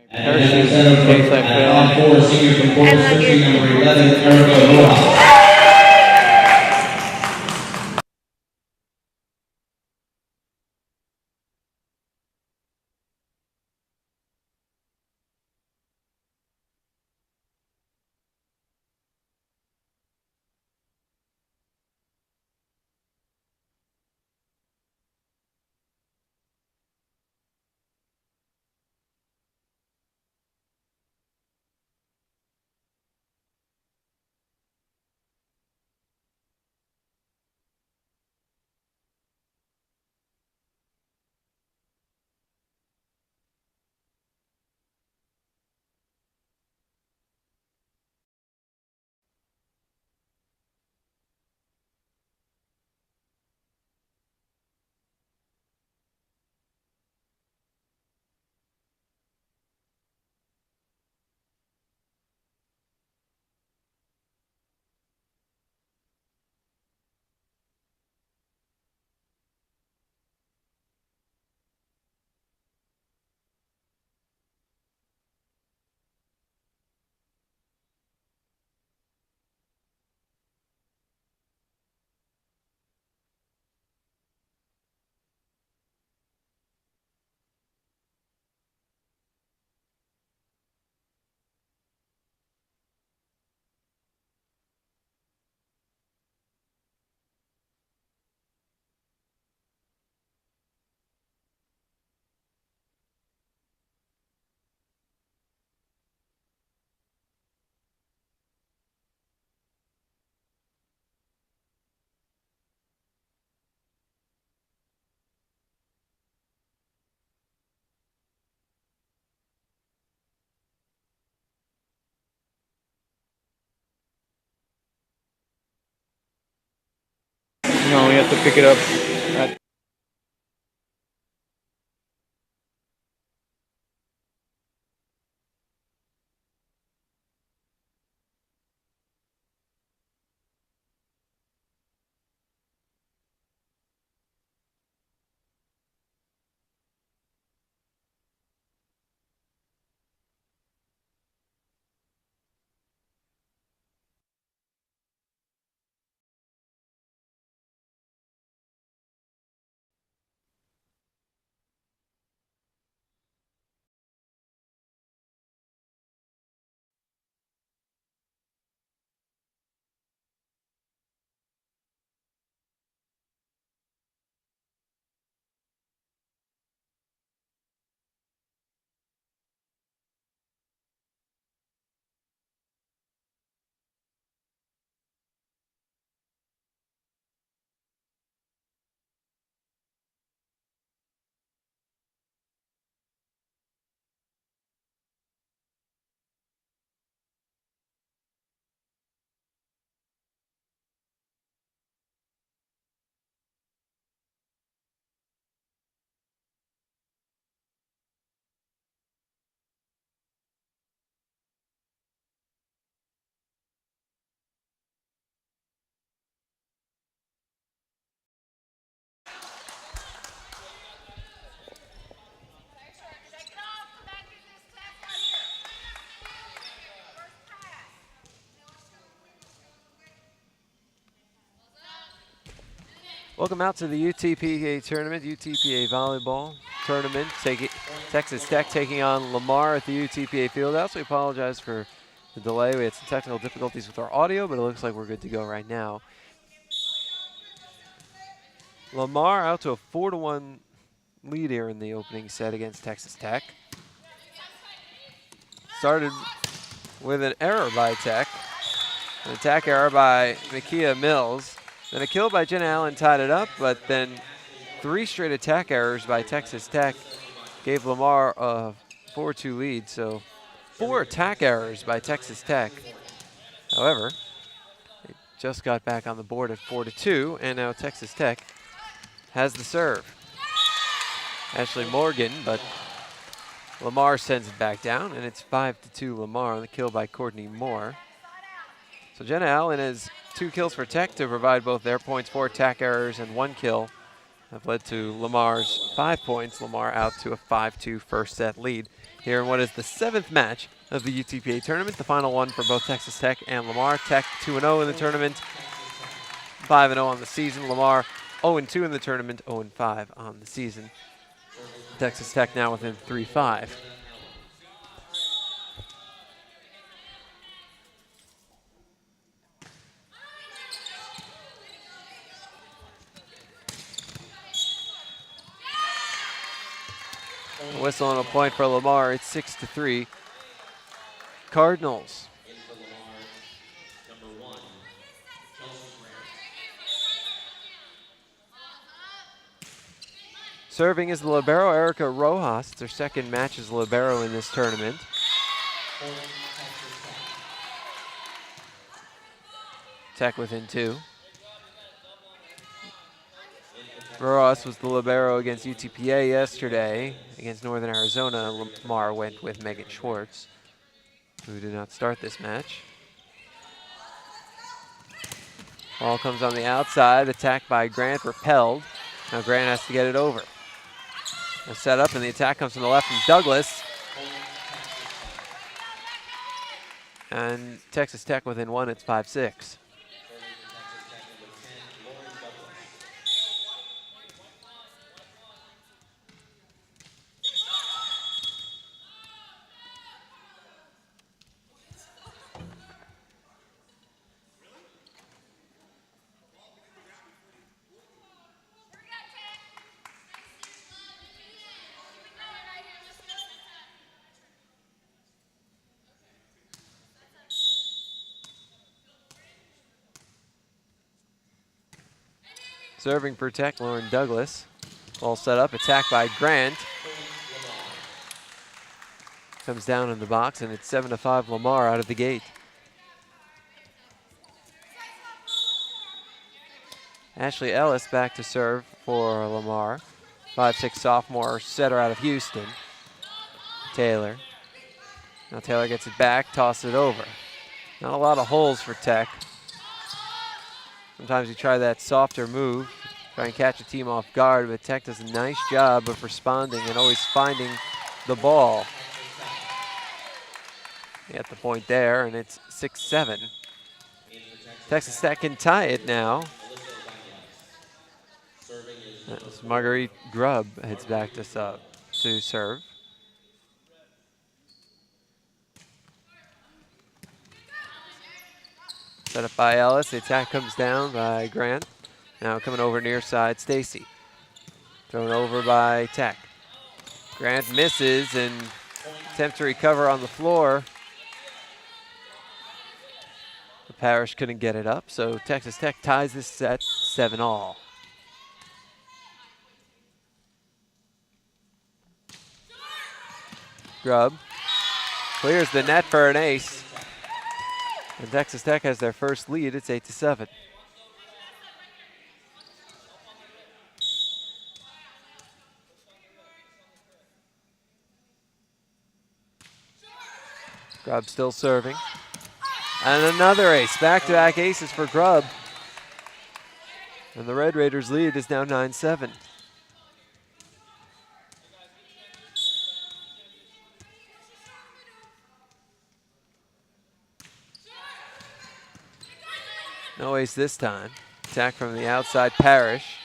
Parachute in case I fail. On 4, senior from Corpus Christi, number 11, Erica Rojas. No, we have to pick it up at Welcome out to the UTPA tournament, UTPA Volleyball tournament. Texas Tech taking on Lamar at the UTPA Fieldhouse. We apologize for the delay. We had some technical difficulties with our audio, but it looks like we're good to go right now. Lamar out to a 4-1 lead here in the opening set against Texas Tech. Started with an error by Tech, an attack error by Makia Mills. Then a kill by Jenna Allen tied it up, but then 3 straight attack errors by Texas Tech gave Lamar a 4-2 lead. So 4 attack errors by Texas Tech. However, they just got back on the board at 4-2, and now Texas Tech has the serve. Ashley Morgan, but Lamar sends it back down, and it's 5-2 Lamar on the kill by Courtney Moore. So Jenna Allen has 2 kills for Tech to provide both their points, 4 attack errors and 1 kill have led to Lamar's 5 points. Lamar out to a 5-2 first set lead here in what is the 7th match of the UTPA tournament, the final one for both Texas Tech and Lamar. Tech 2-0 in the tournament, 5-0 on the season. Lamar 0-2 in the tournament, 0-5 on the season. Texas Tech now within 3-5. A whistle and a point for Lamar. It's 6-3. Cardinals. Serving is the libero Erica Rojas. It's her second match as libero in this tournament. Tech within 2. Rojas was the libero against UTPA yesterday. Against Northern Arizona, Lamar went with Megan Schwartz, who did not start this match. Ball comes on the outside, attack by Grant, repelled. Now Grant has to get it over. A set up, and the attack comes from the left from Douglas. And Texas Tech within 1, it's 5-6. Serving for Tech, Lauren Douglas. Ball set up, attack by Grant. Comes down in the box, and it's 7-5 Lamar out of the gate. Ashley Ellis back to serve for Lamar. 5'6" sophomore setter out of Houston. Taylor. Now Taylor gets it back, tosses it over. Not a lot of holes for Tech. Sometimes you try that softer move, try and catch a team off guard, but Tech does a nice job of responding and always finding the ball. At the point there, and it's 6-7. Texas Tech can tie it now. As Marguerite Grubb heads back to serve. Set up by Ellis. The attack comes down by Grant. Now coming over near side, Stacy. Thrown over by Tech. Grant misses and attempts to recover on the floor. The Parrish couldn't get it up, so Texas Tech ties this set 7-all. Grubb clears the net for an ace. And Texas Tech has their first lead. It's 8-7. Grubb still serving. And another ace. Back-to-back aces for Grubb. And the Red Raiders' lead is now 9-7. No ace this time. Attack from the outside, Parrish.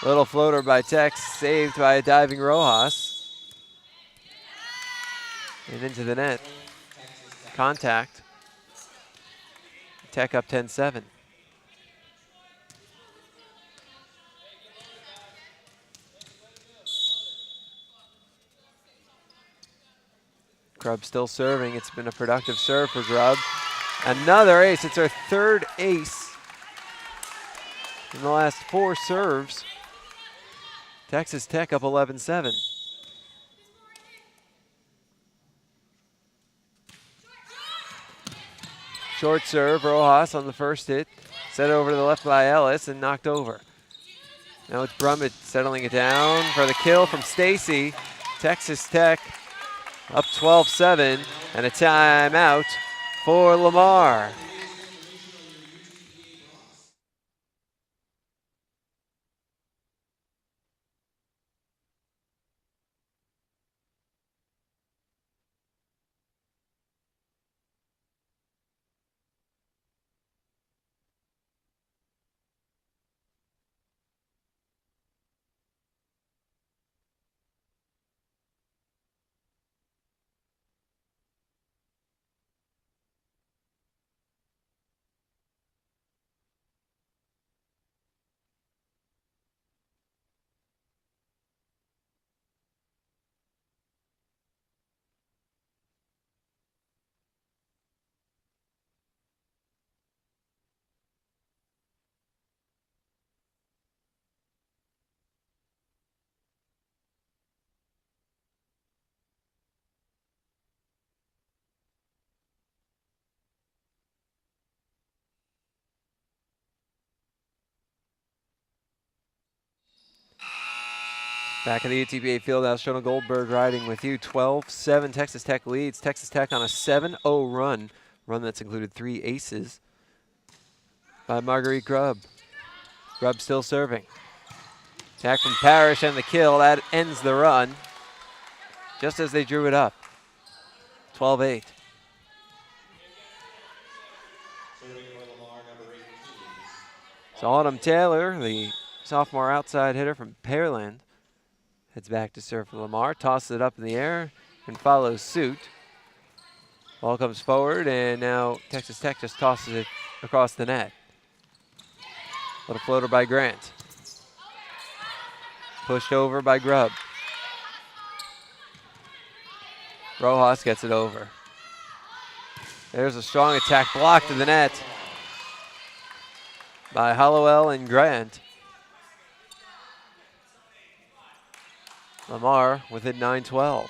Little floater by Tech, saved by a diving Rojas. And into the net. Contact. Tech up 10-7. Grubb still serving. It's been a productive serve for Grubb. Another ace. It's our third ace in the last 4 serves. Texas Tech up 11-7. Short serve, Rojas on the first hit. Set over to the left by Ellis and knocked over. Now it's Brummett settling it down for the kill from Stacy. Texas Tech up 12-7 and a timeout for Lamar. Back in the UTPA Fieldhouse, Shona Goldberg riding with you. 12-7 Texas Tech leads. Texas Tech on a 7-0 run that's included 3 aces by Marguerite Grubb. Grubb still serving. Attack from Parrish and the kill. That ends the run just as they drew it up. 12-8. So Autumn Taylor, the sophomore outside hitter from Pearland, heads back to serve for Lamar, tosses it up in the air and follows suit. Ball comes forward and now Texas Tech just tosses it across the net. Little floater by Grant. Pushed over by Grubb. Rojas gets it over. There's a strong attack blocked to the net by Hollowell and Grant. Lamar within 9-12.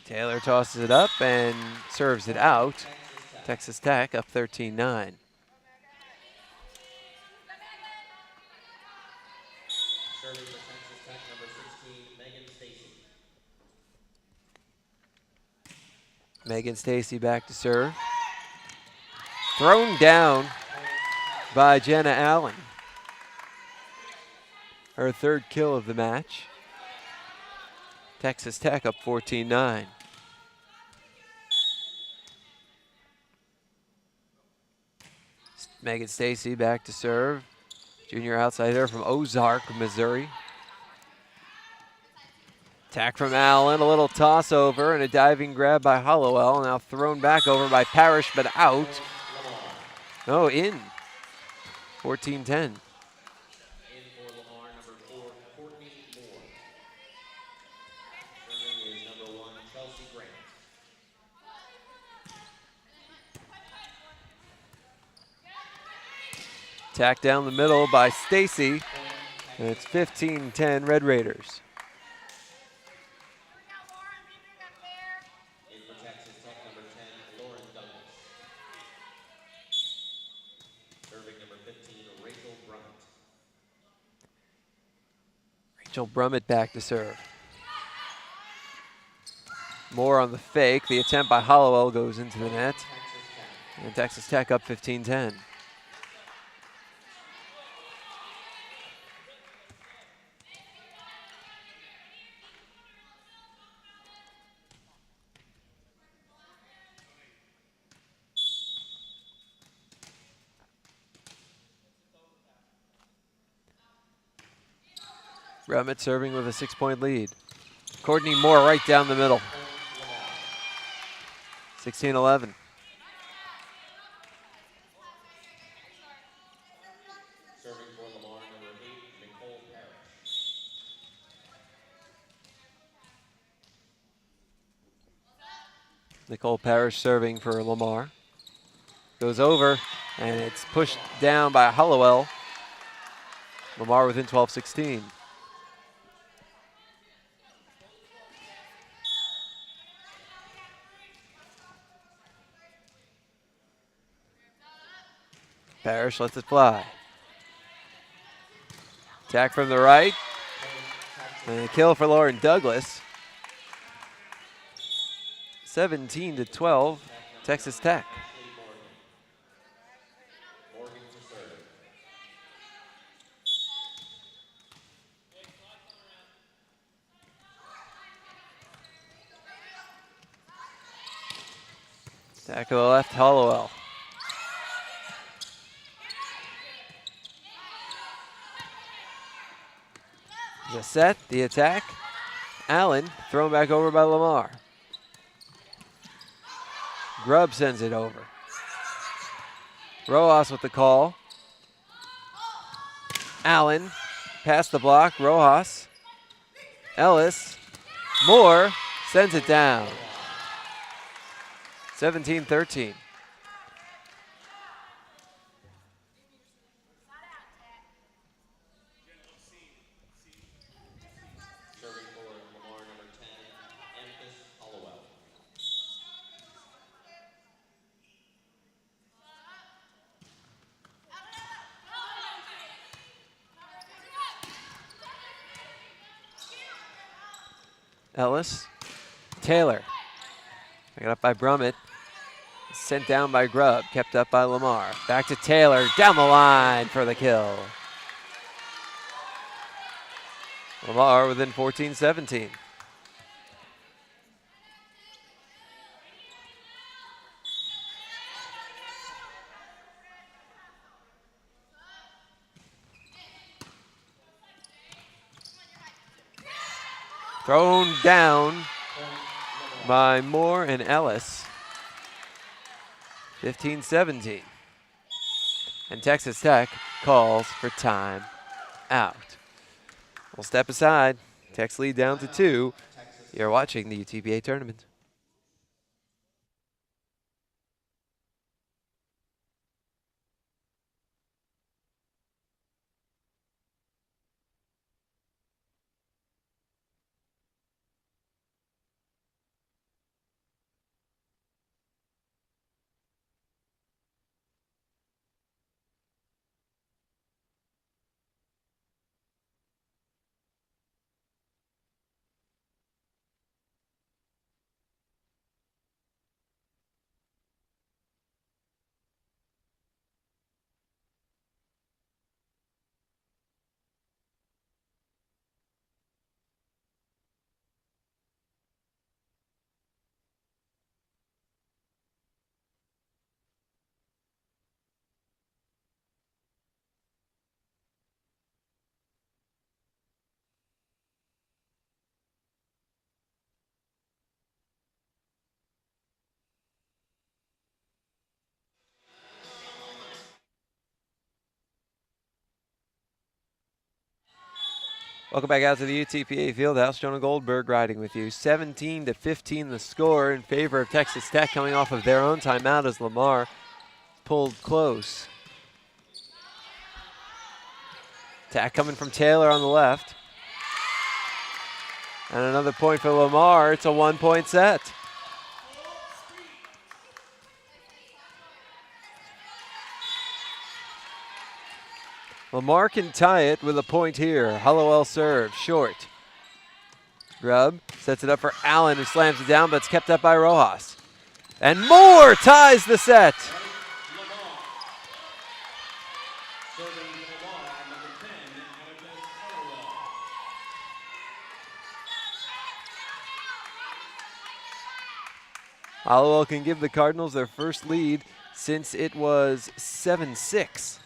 Taylor tosses it up and serves it out. Texas Tech up 13-9. Megan Stacy back to serve. Thrown down by Jenna Allen. Her third kill of the match. Texas Tech up 14-9. Megan Stacy back to serve. Junior outsider from Ozark, Missouri. Attack from Allen, a little toss over and a diving grab by Hollowell. Now thrown back over by Parrish, but out. Oh, in. 14-10. Attack down the middle by Stacy, and it's 15-10 Red Raiders. Rachel Brummett back to serve. More on the fake. The attempt by Hollowell goes into the net. And Texas Tech up 15-10. Brummett serving with a 6-point lead. Courtney Moore right down the middle. 16-11. Nicole Parrish serving for Lamar. Goes over, and it's pushed down by Hollowell. Lamar within 12-16. Parrish lets it fly. Attack from the right. And a kill for Lauren Douglas. 17-12, Texas Tech. Attack to the left, Hollowell. The set, the attack. Allen thrown back over by Lamar. Grubb sends it over. Rojas with the call. Allen past the block. Rojas. Ellis. Moore sends it down. 17-13. Ellis. Taylor. Picked up by Brummett. Sent down by Grubb. Kept up by Lamar. Back to Taylor. Down the line for the kill. Lamar within 14-17. Thrown down by Moore and Ellis. 15-17. And Texas Tech calls for time out. We'll step aside. Tech's lead down to 2. You're watching the UTPA tournament. Welcome back out to the UTPA Fieldhouse. Jonah Goldberg riding with you. 17-15 the score in favor of Texas Tech, coming off of their own timeout as Lamar pulled close. Attack coming from Taylor on the left. And another point for Lamar. It's a 1-point set. Lamar can tie it with a point here. Hollowell serve, short. Grubb sets it up for Allen, who slams it down, but it's kept up by Rojas. And Moore ties the set. Hollowell can give the Cardinals their first lead since it was 7-6.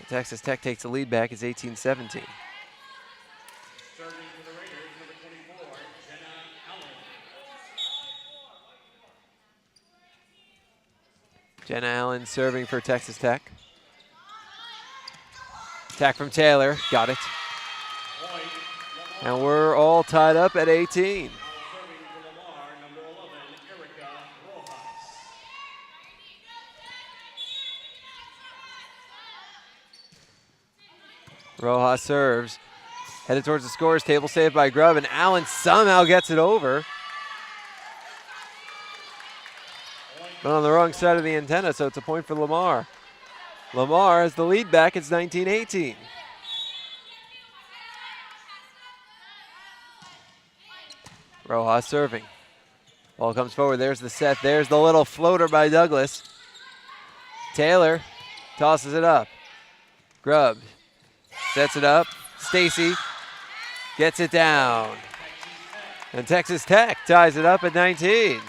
Texas Tech takes the lead back. It's 18-17. Jenna Allen serving for Texas Tech. Attack from Taylor. Got it. And we're all tied up at 18. Rojas serves. Headed towards the scorer's table, saved by Grubb, and Allen somehow gets it over. But on the wrong side of the antenna, so it's a point for Lamar. Lamar has the lead back. It's 19-18. Rojas serving. Ball comes forward. There's the set. There's the little floater by Douglas. Taylor tosses it up. Grubb sets it up. Stacy gets it down. And Texas Tech ties it up at 19.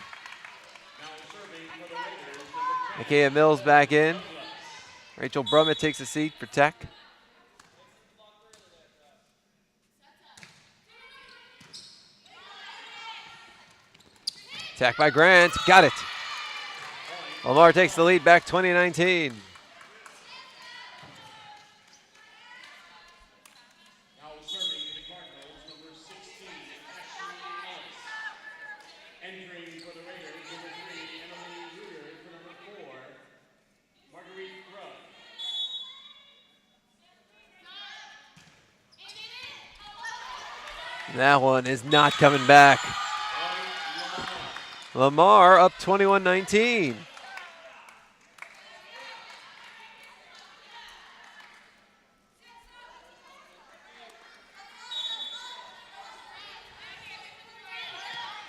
Nakia Mills back in. Rachel Brummett takes a seat for Tech. Attack by Grant. Got it. Lamar takes the lead back 20-19. That one is not coming back. Lamar up 21-19.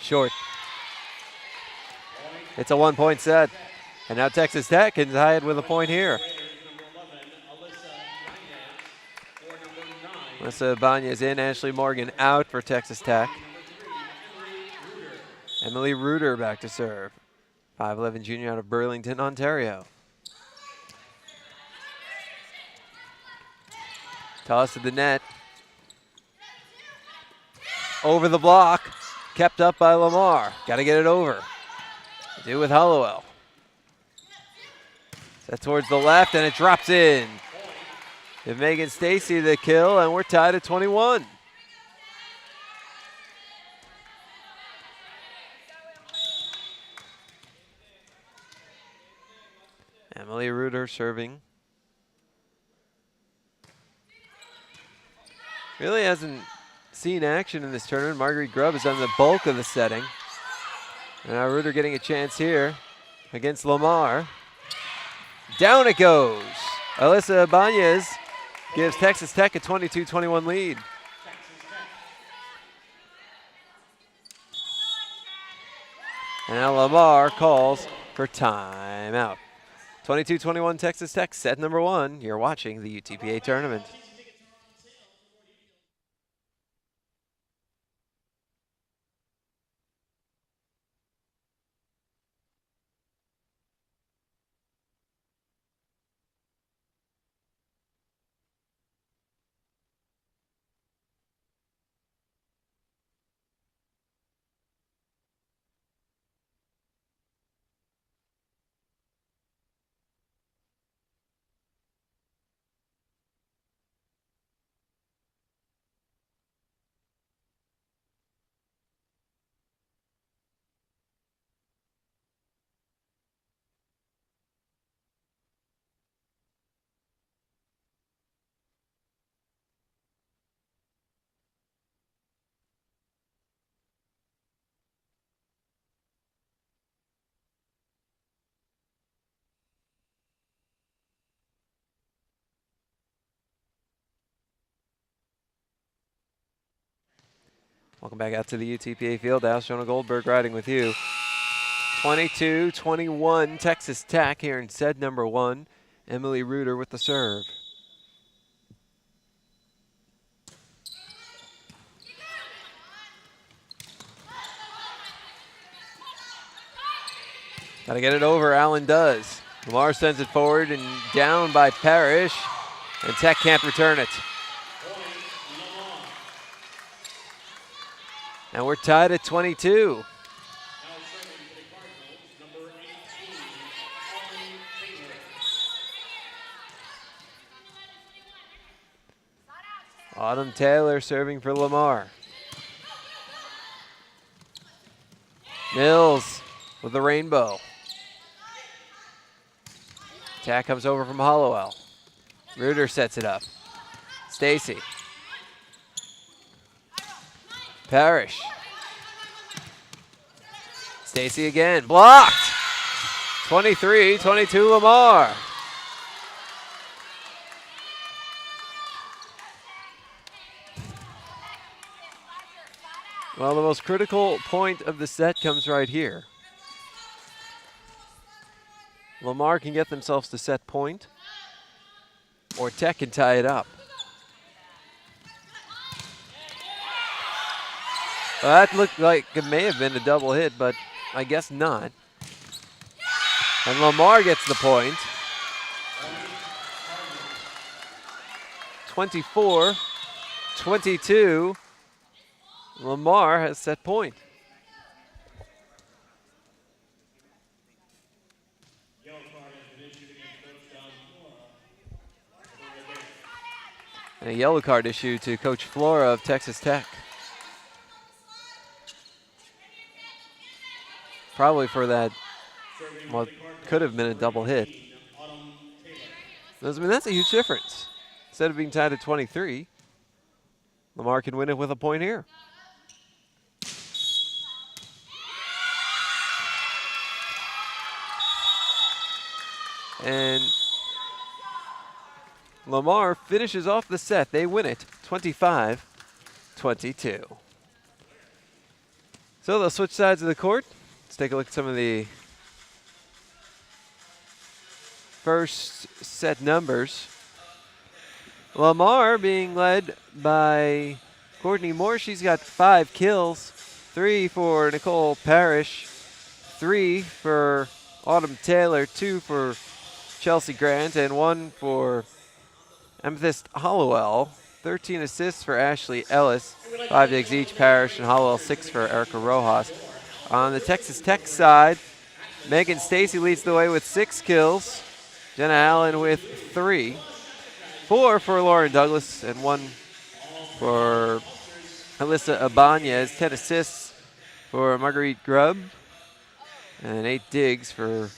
short. It's a 1-point set. And now Texas Tech can tie it with a point here. Alyssa Banya's in, Ashley Morgan out for Texas Tech. Emily Reuter back to serve. 5'11" junior out of Burlington, Ontario. Toss to the net. Over the block. Kept up by Lamar. Got to get it over. Do with Hollowell. Set towards the left, and it drops in. Give Megan Stacy the kill, and we're tied at 21. Emily Reuter serving. Really hasn't seen action in this tournament. Marguerite Grubb has done the bulk of the setting. And now Reuter getting a chance here against Lamar. Down it goes. Alyssa Ibanez gives Texas Tech a 22-21 lead. And now Lamar calls for timeout. 22-21 Texas Tech, set number 1. You're watching the UTPA tournament. Welcome back out to the UTPA field. Al Shona Goldberg riding with you. 22-21 Texas Tech here in set number 1. Emily Reuter with the serve. Got to get it over, Allen does. Lamar sends it forward and down by Parrish, and Tech can't return it. And we're tied at 22. Autumn Taylor serving for Lamar. Mills with the rainbow. Attack comes over from Hollowell. Reuter sets it up. Stacy. Parrish. Stacy again. Blocked. 23-22 Lamar. Well, the most critical point of the set comes right here. Lamar can get themselves to set point, or Tech can tie it up. Well, that looked like it may have been a double hit, but I guess not. And Lamar gets the point. 24-22. Lamar has set point. And a yellow card issued to Coach Flora of Texas Tech. Probably for that, what could have been a double hit. I mean, that's a huge difference. Instead of being tied at 23, Lamar can win it with a point here. And Lamar finishes off the set. They win it 25-22. So they'll switch sides of the court. Let's take a look at some of the first set numbers. Lamar being led by Courtney Moore. She's got 5 kills, 3 for Nicole Parrish, 3 for Autumn Taylor, 2 for Chelsea Grant, and 1 for Amethyst Hollowell. 13 assists for Ashley Ellis, 5 digs each. Parrish and Hollowell 6 for Erica Rojas. On the Texas Tech side, Megan Stacy leads the way with 6 kills. Jenna Allen with 3. 4 for Lauren Douglas and 1 for Alyssa Ibanez. 10 assists for Marguerite Grubb and 8 digs for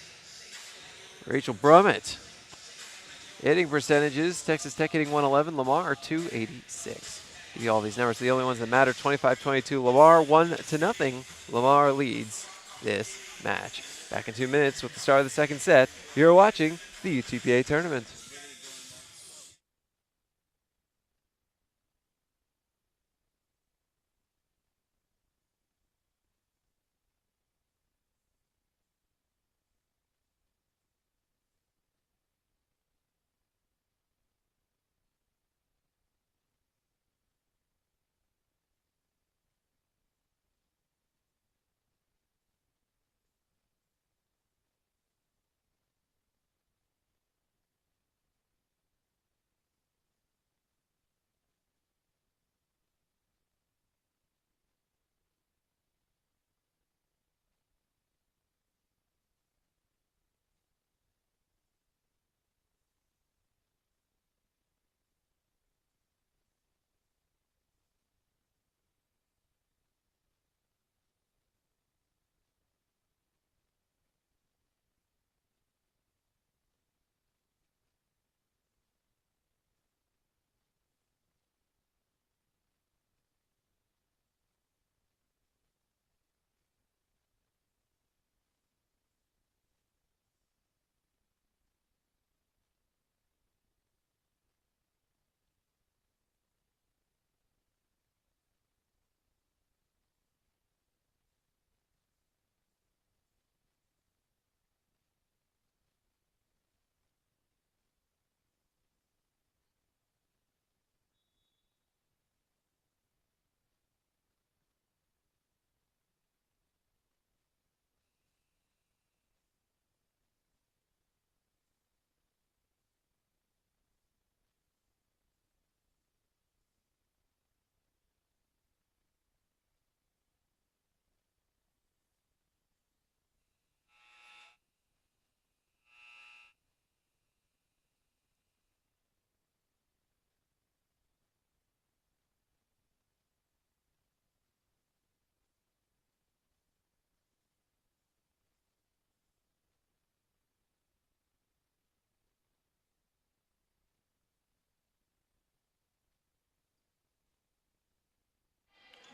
Rachel Brummett. Hitting percentages, Texas Tech hitting 111, Lamar 286. Give you all these numbers. The only ones that matter, 25-22, Lamar 1-0. Lamar leads this match. Back in 2 minutes with the start of the second set. You're watching the UTPA tournament.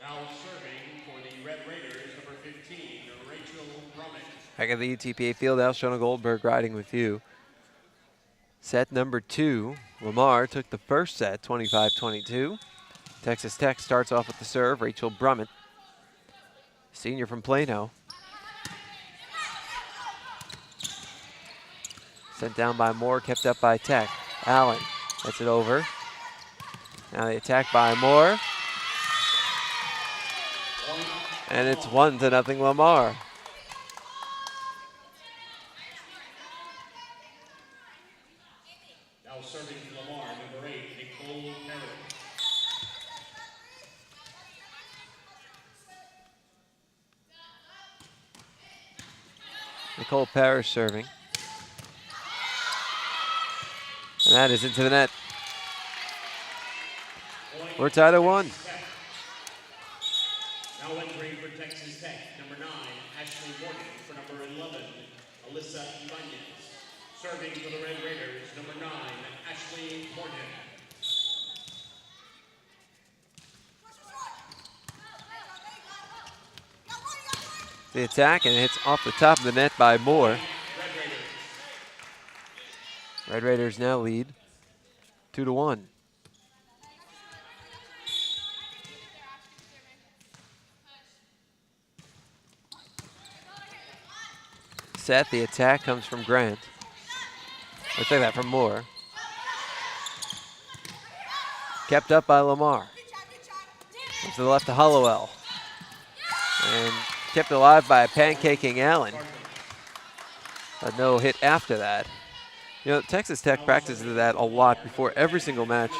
Now serving for the Red Raiders, number 15, Rachel Brummett. Back at the UTPA Fieldhouse, Shona Goldberg riding with you. Set number 2, Lamar took the first set, 25-22. Texas Tech starts off with the serve, Rachel Brummett, senior from Plano. Sent down by Moore, kept up by Tech. Allen gets it over. Now the attack by Moore. And it's 1-0 Lamar. Now serving for Lamar, number 8, Nicole Parrish. Nicole Parrish serving. And that is into the net. We're tied at 1. Now entering for Texas Tech, number 9, Ashley Morgan. For number 11, Alyssa Ibanez. Serving for the Red Raiders, number 9, Ashley Morgan. The attack, and it's off the top of the net by Moore. Red Raiders now lead 2-1. set. The attack comes from Grant. Let's take that from Moore. Kept up by Lamar. Comes to the left to Hollowell. And kept alive by pancaking Allen. But no hit after that. You know, Texas Tech practices that a lot before every single match.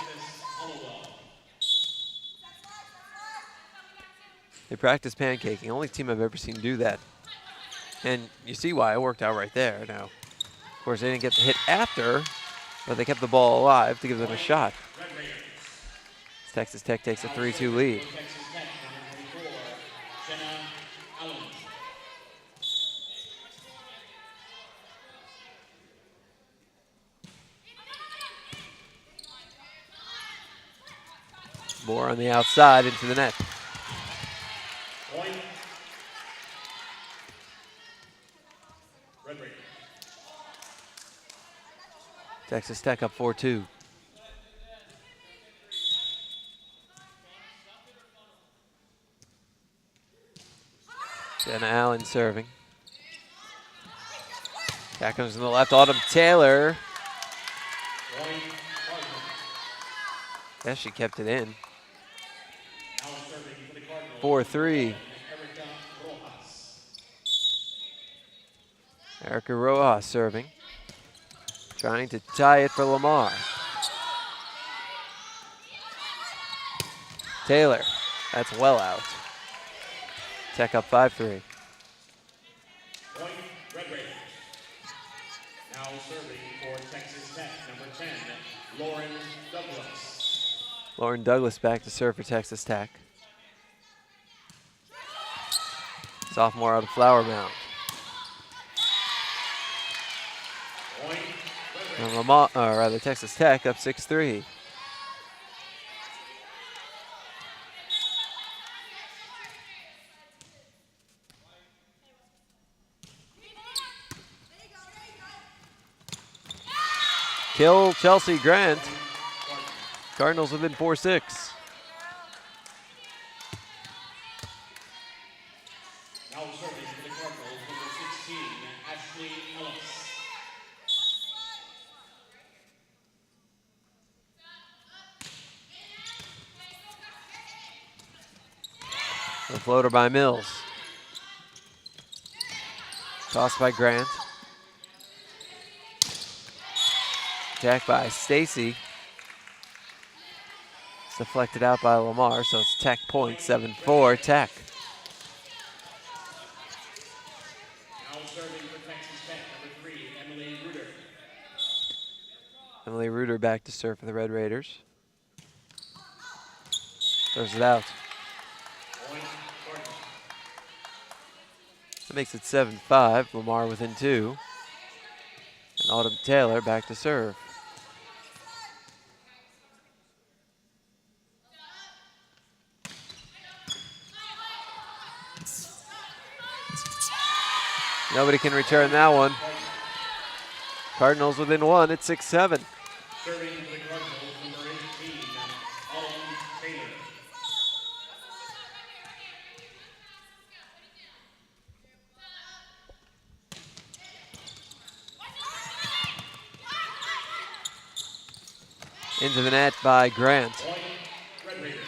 They practice pancaking. Only team I've ever seen do that. And you see why it worked out right there. Now, of course, they didn't get the hit after, but they kept the ball alive to give them a shot. Texas Tech takes a 3-2 lead. Moore on the outside into the net. Texas Tech up 4-2. Jenna Allen serving. Back comes to the left, Autumn Taylor. Yes, she kept it in. 4-3. Erica Rojas serving. Trying to tie it for Lamar. Taylor, that's well out. Tech up 5-3. Red Raiders. Now serving for Texas Tech, number 10, Lauren Douglas. Lauren Douglas back to serve for Texas Tech. Sophomore out of Flower Mound. And Lamar, or rather Texas Tech up 6-3. Kill Chelsea Grant. Cardinals within 4-6. Now serving for the Cardinals, number 16, Ashley Ellis. The floater by Mills. Tossed by Grant. Attack by Stacy. It's deflected out by Lamar, so it's Tech point, 7-4, Tech. Now serving for Texas Tech, number 3, Emily Reuter. Emily Reuter back to serve for the Red Raiders. Throws it out. That makes it 7-5. Lamar within 2. And Autumn Taylor back to serve. Nobody can return that one. Cardinals within 1 at 6-7. Serving for the Cardinals, number 18, Autumn Taylor. Into the net by Grant. Red Raiders.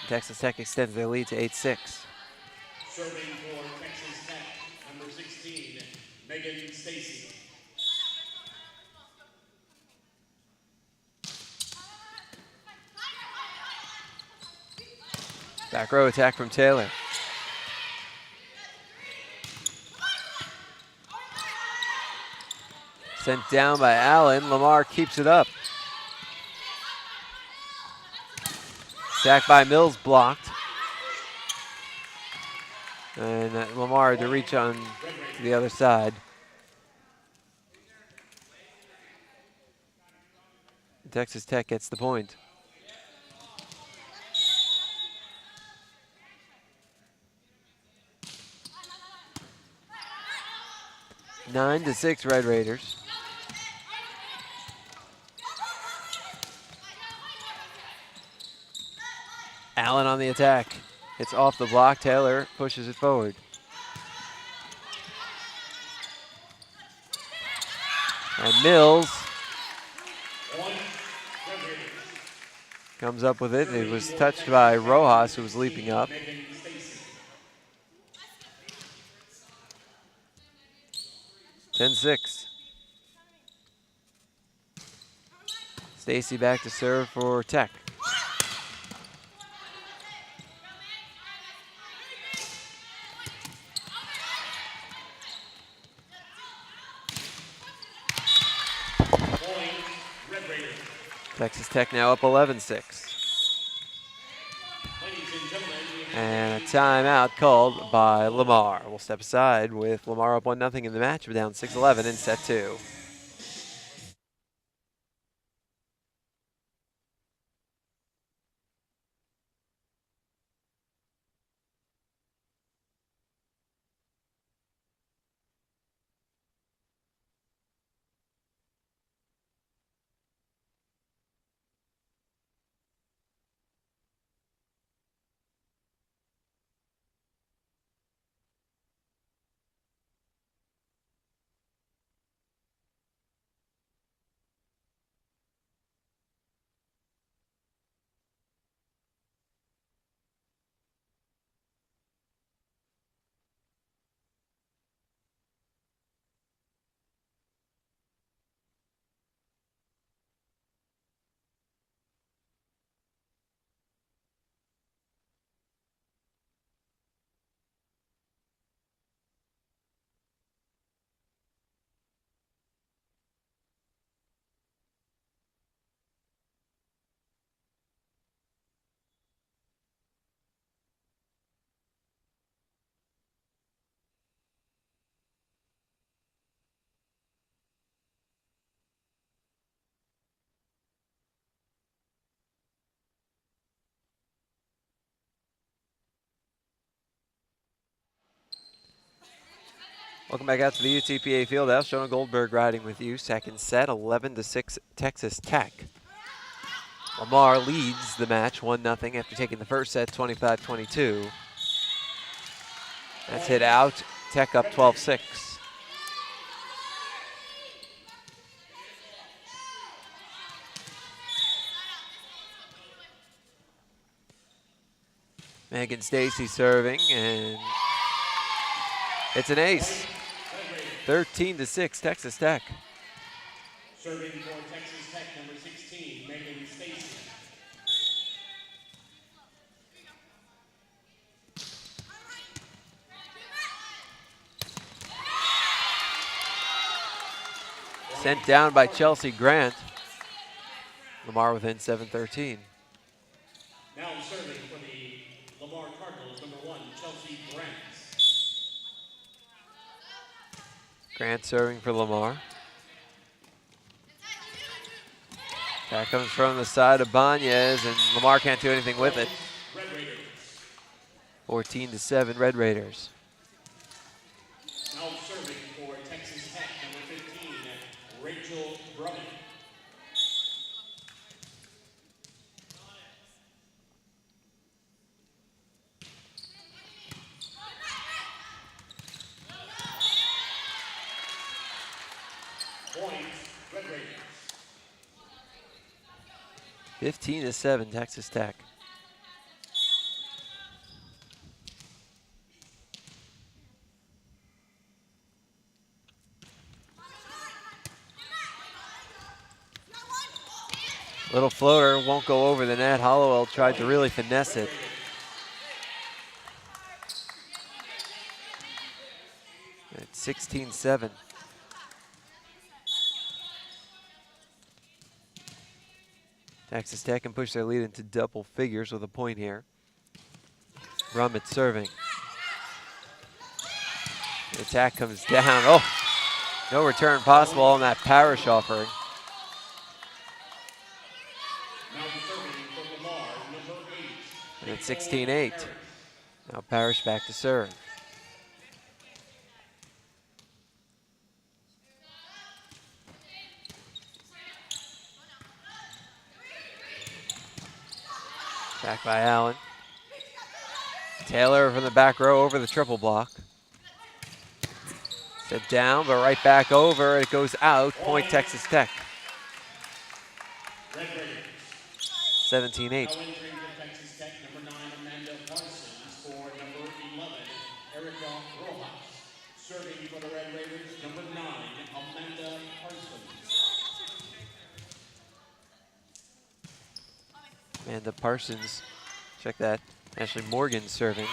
Texas Tech extends their lead to 8-6. Serving for Texas Tech, number 16, Megan Stacy. Back row attack from Taylor. Sent down by Allen. Lamar keeps it up. Attack by Mills blocked. And Lamar to reach on to the other side. Texas Tech gets the point. 9-6 Red Raiders. Allen on the attack. It's off the block. Taylor pushes it forward. And Mills One, Red Raiders. comes up with it. It was touched by Rojas, who was leaping up. Megan Stacy. 10-6. Stacy back to serve for Tech. Point, Red Raiders. Texas Tech now up 11-6. Ladies and gentlemen, we have And a timeout called by Lamar. We'll step aside with Lamar up 1-0 in the match, but down 6-11 in set 2. Welcome back out to the UTPA Fieldhouse. Jonah Goldberg riding with you. Second set, 11-6 Texas Tech. Lamar leads the match 1-0 after taking the first set 25-22. That's hit out. Tech up 12-6. Megan Stacy serving, and it's an ace. 13-6 Texas Tech. serving for Texas Tech, number 16, Megan Stacy. Sent down by Chelsea Grant. Lamar within 7-13. Now serving for the Lamar Cardinals, number 1, Chelsea Grant. Grant serving for Lamar. That comes from the side of Banez, and Lamar can't do anything with it. Red Raiders. 14-7 Red Raiders. Now serving for Texas Tech, number 15, Rachel Drummond. Point, Red Raiders. 15-7 Texas Tech. Little floater won't go over the net. Hollowell tried to really finesse it. It's 16-7. Texas Tech can push their lead into double figures with a point here. Rummett serving. The attack comes down. Oh, no return possible on that Parrish offering. Now serving for Lamar, number 8. And it's 16-8. Now Parrish back to serve. Back by Allen. Taylor from the back row over the triple block. Sent down, but right back over. It goes out. Point Texas Tech. Red Raiders. 17-8. Now entering for Texas Tech, number 9, Amanda Parsons. For number 11, Erica Rojas. Serving for the Red Raiders, number 9, Amanda Parsons. Amanda Parsons, check that. Ashley Morgan serving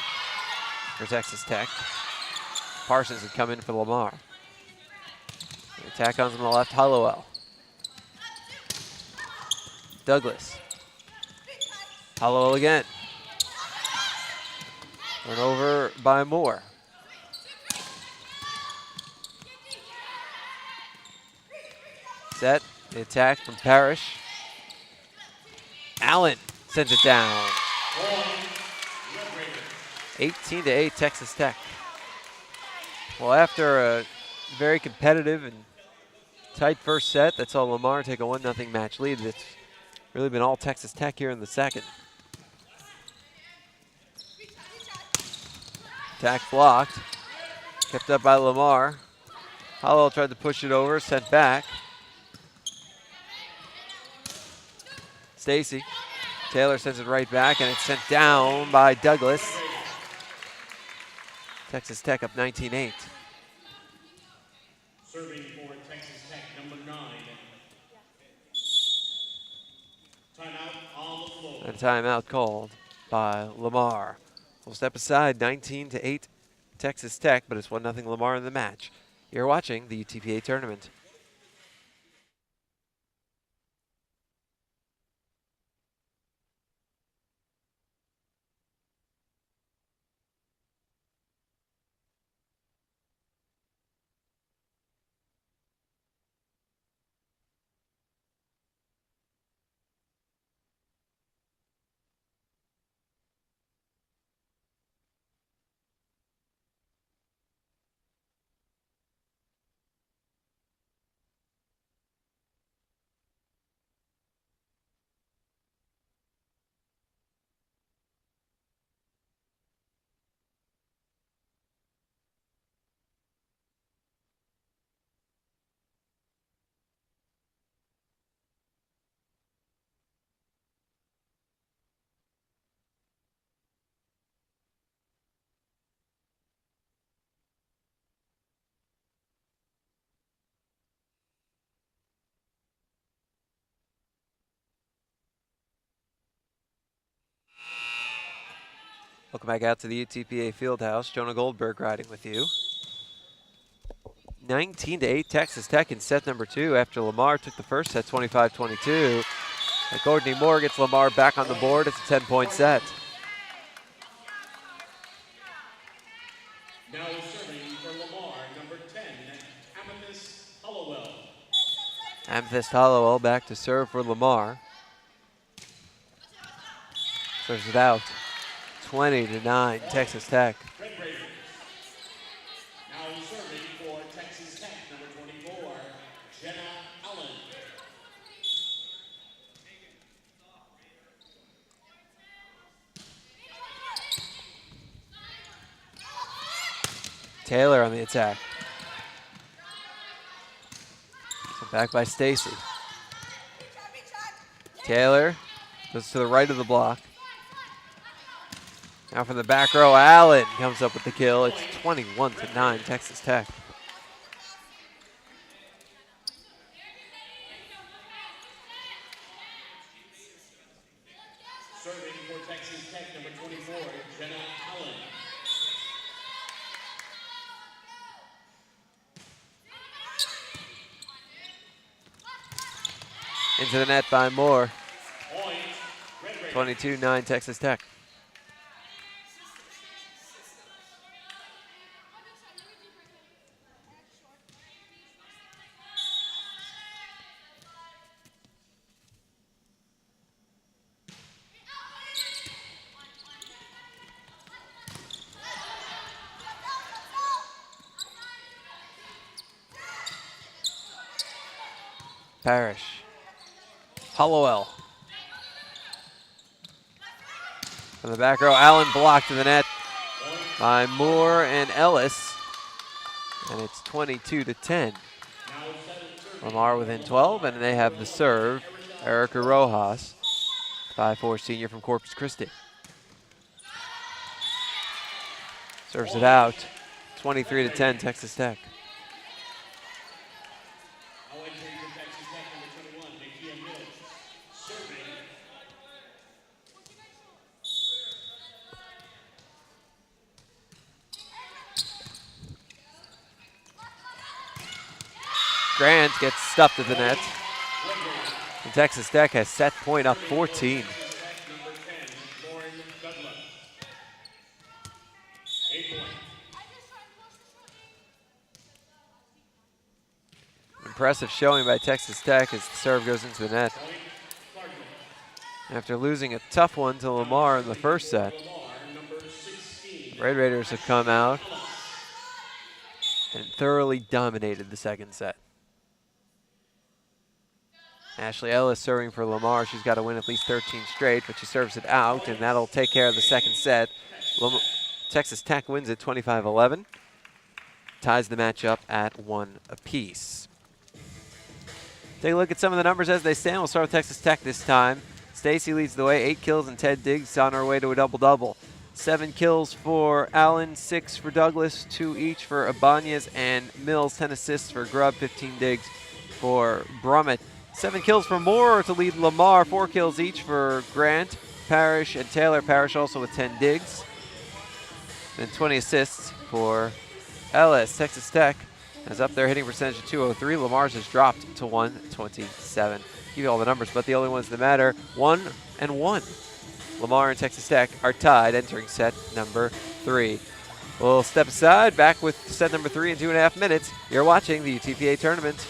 for Texas Tech. Parsons would come in for Lamar. The attack on the left, Hollowell. Douglas. Hollowell again. Run over by Moore. Set, the attack from Parrish. Allen sends it down. 18-8 Texas Tech. Well, after a very competitive and tight first set that saw Lamar take a 1-0 match lead, it's really been all Texas Tech here in the second. Attack blocked. Kept up by Lamar. Hollowell tried to push it over, sent back. Stacy. Taylor sends it right back, and it's sent down by Douglas. Texas Tech up 19-8. Serving for Texas Tech, number 9. Timeout on the floor. And timeout called by Lamar. We'll step aside, 19-8 Texas Tech, but it's 1-0 Lamar in the match. You're watching the UTPA tournament. Welcome back out to the UTPA Fieldhouse. Jonah Goldberg riding with you. 19-8 Texas Tech in set number 2 after Lamar took the first set 25-22. And Courtney Moore gets Lamar back on the board. It's a 10-point set. Now serving for Lamar, number 10, Amethyst Hollowell. Amethyst Hollowell back to serve for Lamar. Serves it out. 20-9 Texas Tech. Red Raiders. Now serving for Texas Tech, number 24, Jenna Allen. Taylor on the attack. So back by Stacy. Taylor goes to the right of the block. Now from the back row, Allen comes up with the kill. It's 21-9 Texas Tech. Serving for Texas Tech, number 24, Jenna Allen. Into the net by Moore. Point, Red Raiders. 22-9 Texas Tech. Parrish. Hollowell. From the back row, Allen blocked to the net by Moore and Ellis. and it's 22-10. Lamar within 12, and they have the serve. Erica Rojas, 5'4" senior from Corpus Christi. Serves it out, 23-10, Texas Tech. Grant gets stuffed at the net. And Texas Tech has set point up 14. Impressive showing by Texas Tech as the serve goes into the net. After losing a tough one to Lamar in the first set, the Red Raiders have come out and thoroughly dominated the second set. Ashley Ellis serving for Lamar. She's got to win at least 13 straight, but she serves it out, and that'll take care of the second set. Texas Tech wins it 25-11. Ties the match up at 1 apiece. Take a look at some of the numbers as they stand. We'll start with Texas Tech this time. Stacy leads the way, 8 kills, and Ted Diggs on her way to a double-double. 7 kills for Allen, 6 for Douglas, 2 each for Ibanez and Mills, 10 assists for Grubb, 15 digs for Brummett. 7 kills for Moore to lead Lamar, 4 kills each for Grant, Parrish, and Taylor. Parrish also with 10 digs. And 20 assists for Ellis. Texas Tech is up there hitting percentage of 203. Lamar's has dropped to 127. Give you all the numbers, but the only ones that matter, 1 and 1. Lamar and Texas Tech are tied entering set number 3. We'll step aside, back with set number 3 in 2.5 minutes. You're watching the UTPA tournament.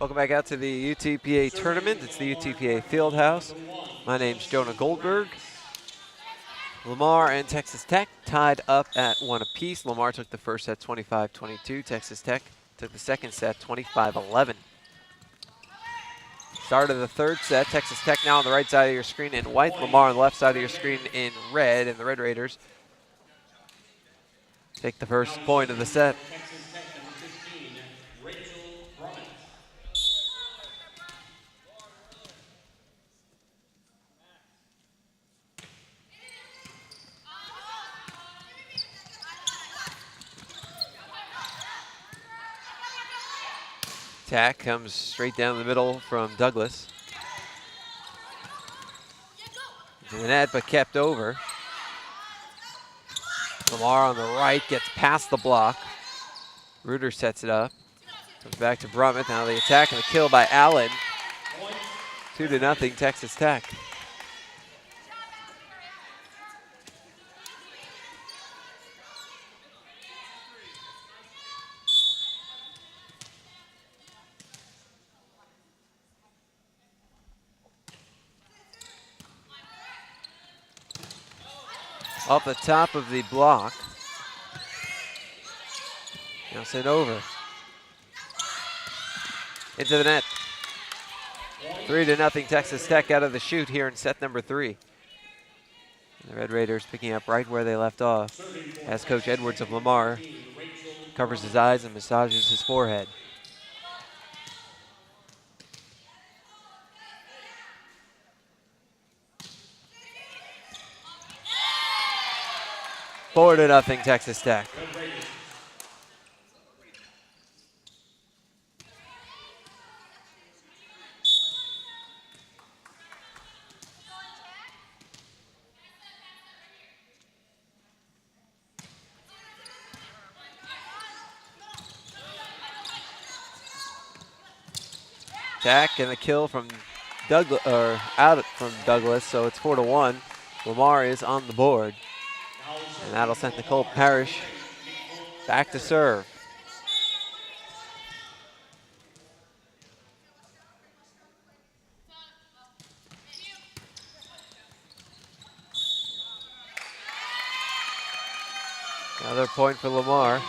Welcome back out to the UTPA tournament. It's the UTPA Fieldhouse. My name's Jonah Goldberg. Lamar and Texas Tech tied up at 1 apiece. Lamar took the first set 25-22. Texas Tech took the second set 25-11. Start of the third set. Texas Tech now on the right side of your screen in white. Lamar on the left side of your screen in red. And the Red Raiders take the first point of the set. Attack comes straight down the middle from Douglas. To the net, but kept over. Lamar on the right gets past the block. Reuter sets it up. Comes back to Brummett. Now the attack and the kill by Allen. 2-0 Texas Tech. Off the top of the block. Now sent over. Into the net. 3-0 Texas Tech out of the chute here in set number 3. And the Red Raiders picking up right where they left off as Coach Edwards of Lamar covers his eyes and massages his forehead. Four to nothing Texas Tech. Attack and the kill from Douglas, or out from Douglas, so it's 4-1. Lamar is on the board. And that'll send Nicole Parrish back to serve. Another point for Lamar.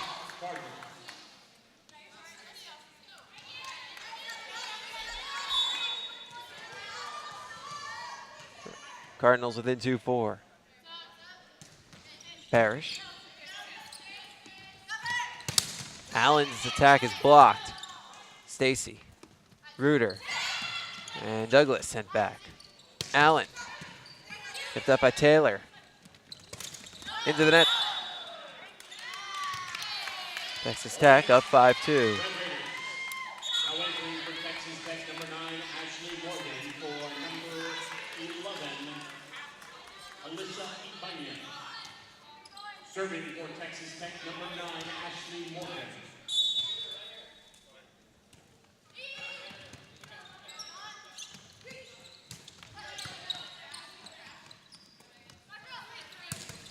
Cardinals within 2-4. Parrish. Allen's attack is blocked. Stacy. Reuter. And Douglas sent back. Allen. Picked up by Taylor. Into the net. Texas Tech up 5-2. Serving for Texas Tech, number 9, Ashley Morgan.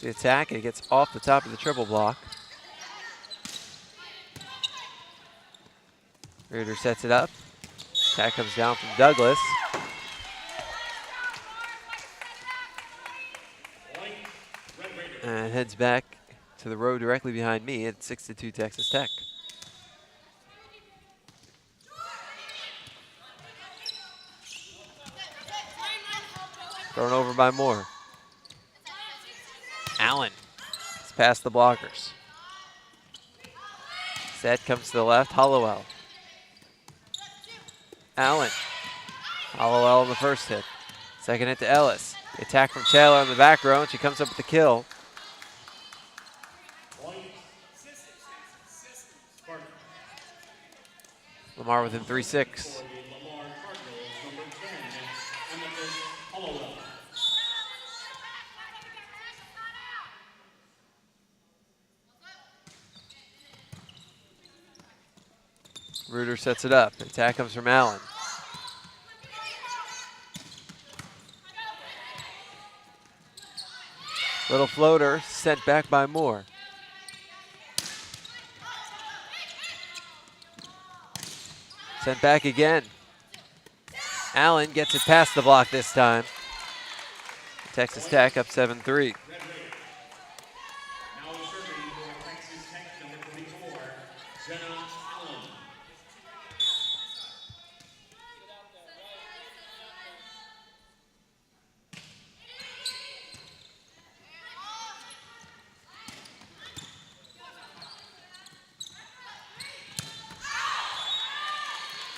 The attack, and it gets off the top of the triple block. Reuter sets it up. Attack comes down from Douglas. And heads back to the row directly behind me at 6-2 Texas Tech. Thrown over by Moore. Allen is past the blockers. Set comes to the left, Hollowell. Allen. Hollowell on the first hit. Second hit to Ellis. The attack from Taylor on the back row, and she comes up with the kill. Lamar within 3-6. Reuter sets it up. Attack comes from Allen. Little floater sent back by Moore. Sent back again. Allen gets it past the block this time. Texas Tech up 7-3. Now serving for Texas Tech, number 24, Jenna Allen.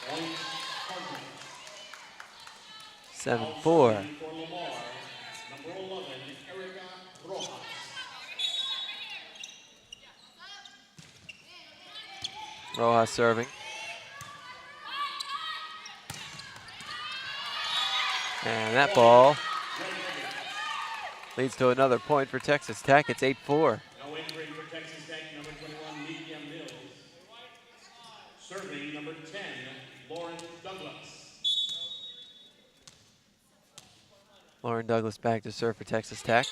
Point, Cardinals. 7-4. Now serving for Lamar, number 11, Erica Rojas. Rojas serving. And that ball leads to another point for Texas Tech. It's 8-4. Now entering for Texas Tech, number 21, Media Mills. Serving number 10, Lauren Douglas. Lauren Douglas back to serve for Texas Tech.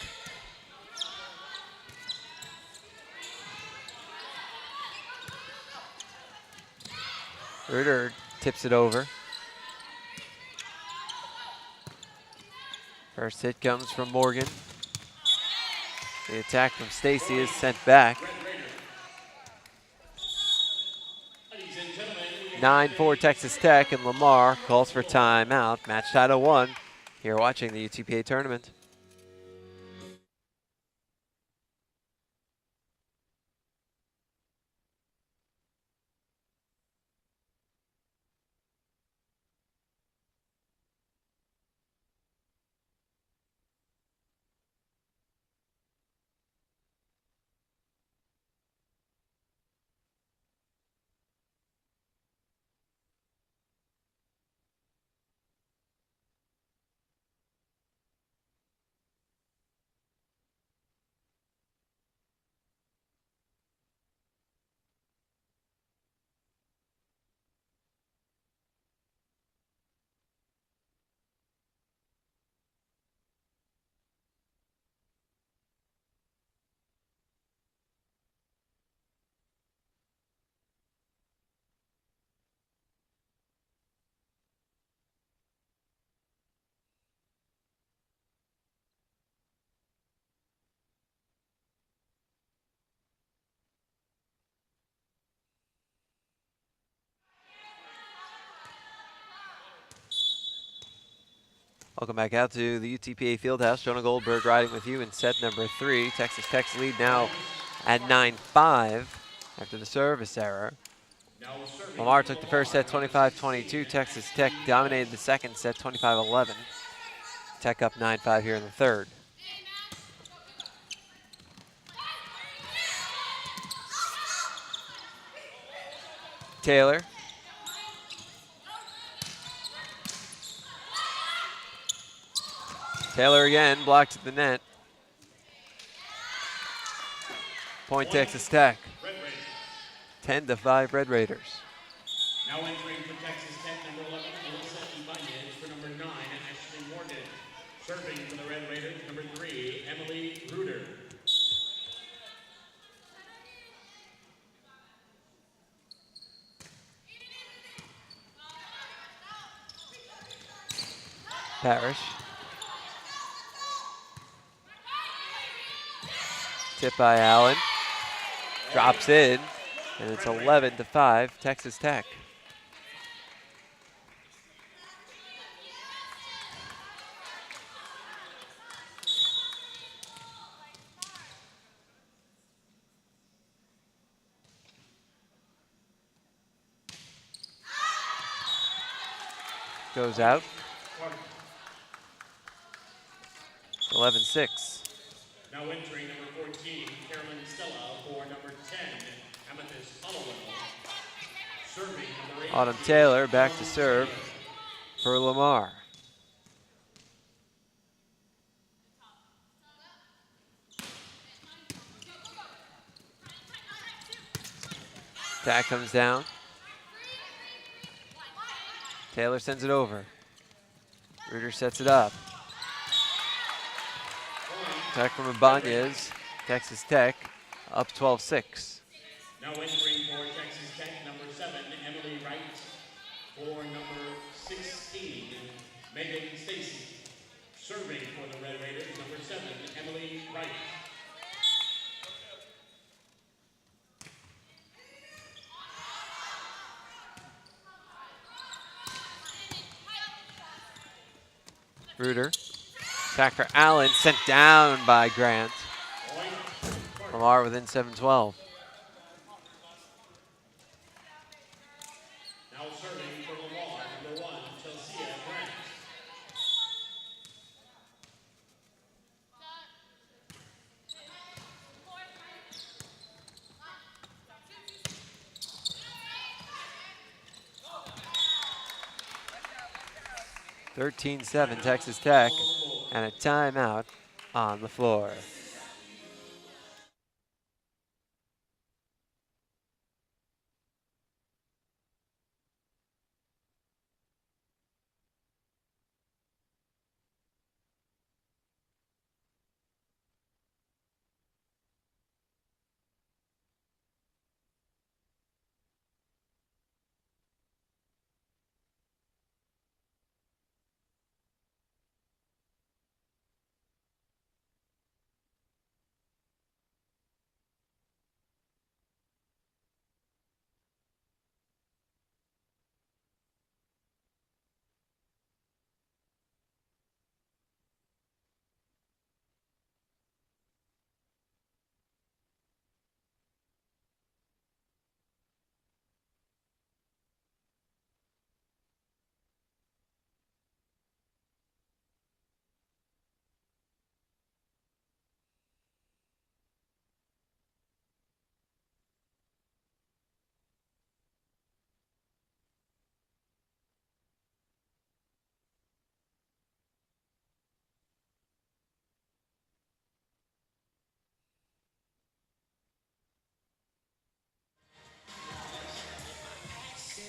Reuter tips it over. First hit comes from Morgan. The attack from Stacy is sent back. 9-4 Texas Tech, and Lamar calls for timeout. Match title 1 here watching the UTPA tournament. Welcome back out to the UTPA Fieldhouse. Jonah Goldberg riding with you in set number 3. Texas Tech's lead now at 9-5 after the service error. Lamar took the first set 25-22. Texas Tech dominated the second set 25-11. Tech up 9-5 here in the third. Taylor. Taylor again, blocked at the net. Point Texas Tech. 10-5 Red Raiders. Now entering for Texas Tech, number 11, Melissa Ibanez. For number 9, Ashley Morgan. Serving for the Red Raiders, number 3, Emily Reuter. Parrish. Tip by Allen. Drops in, and it's 11-5 Texas Tech. Goes out. 11-6. Now entering number 14, Carolyn Stella. For number 10, Amethyst Hollowell. Serving number 8. Autumn Taylor back to serve for Lamar. Attack comes down. Taylor sends it over. Reuter sets it up. Attack from Ibanez. Texas Tech up 12-6. Now entering for Texas Tech, number 7, Emily Wright. Megan Stacy. Serving for the Red Raiders, number 7, Emily Wright. Ruder. Attacker Allen sent down by Grant. Lamar within 7-12. Now serving for Lamar, number 1, Chelsea Grant. (13-7) Texas Tech, and a timeout on the floor.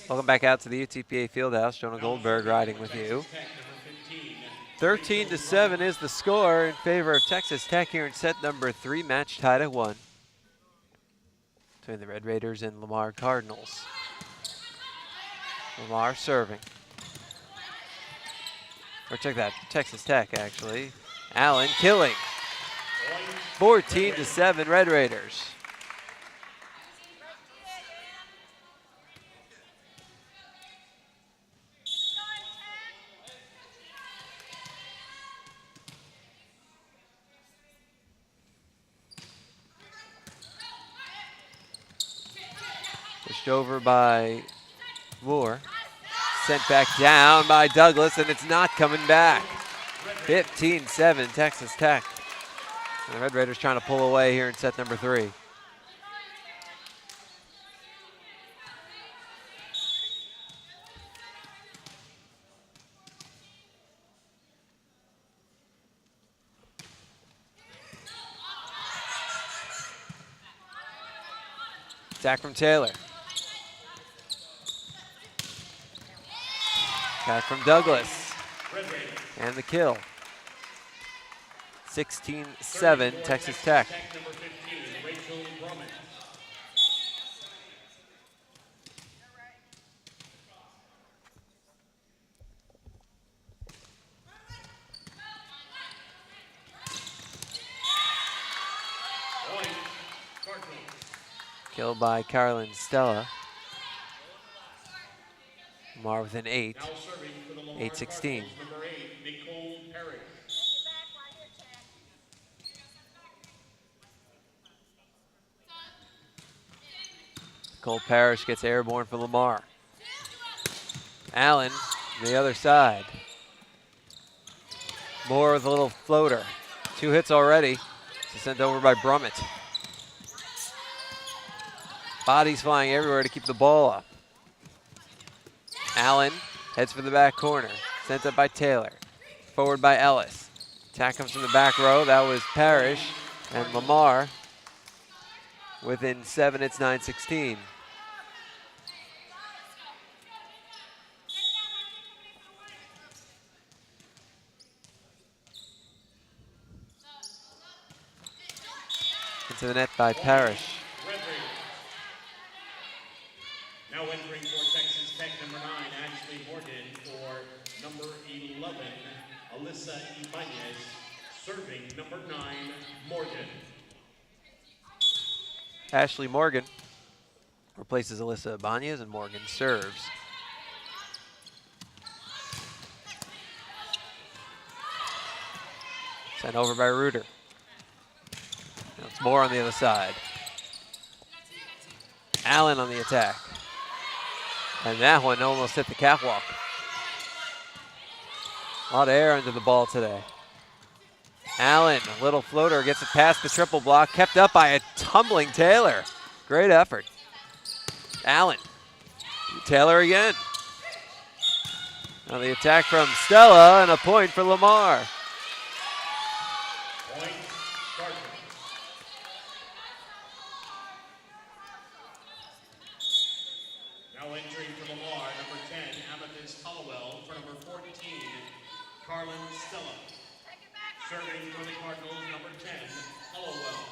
Welcome back out to the UTPA Fieldhouse. Jonah Goldberg riding with you. 13-7 is the score in favor of Texas Tech here in set number 3, match tied at 1 between the Red Raiders and Lamar Cardinals. Lamar serving. Or check that, Texas Tech actually. Allen killing. 14-7 Red Raiders. Pushed over by Moore. Sent back down by Douglas, and it's not coming back. 15-7 Texas Tech. And the Red Raiders trying to pull away here in set number 3. Attack from Taylor. Attack from Douglas. And the kill. 16-7 Texas Tech. Killed by Carolyn Stella. Lamar with an 8. 8-16. Cole Parrish gets airborne for Lamar. Allen, the other side. Moore with a little floater. 2 hits already. Sent over by Brummett. Bodies flying everywhere to keep the ball up. Allen heads for the back corner. Sent up by Taylor. Forward by Ellis. Attack comes from the back row. That was Parrish. And Lamar within 7. It's 9-16. Into the net by Parrish. Now entering for Texas Tech, number 9, Ashley Morgan, for number 11, Alyssa Ibanez, serving number 9, Morgan. Ashley Morgan replaces Alyssa Ibanez, and Morgan serves. Sent over by Reuter. Now it's Moore on the other side. Allen on the attack. And that one almost hit the catwalk. A lot of air under the ball today. Allen, a little floater, gets it past the triple block, kept up by a tumbling Taylor. Great effort. Allen. Taylor again. Now the attack from Stella, and a point for Lamar. Point, Spartans. Now entering for Lamar, number 10, Amethyst Hollowell, for number 14, Carlin Stella. Serving for the Cardinals, number 10, Hollowell.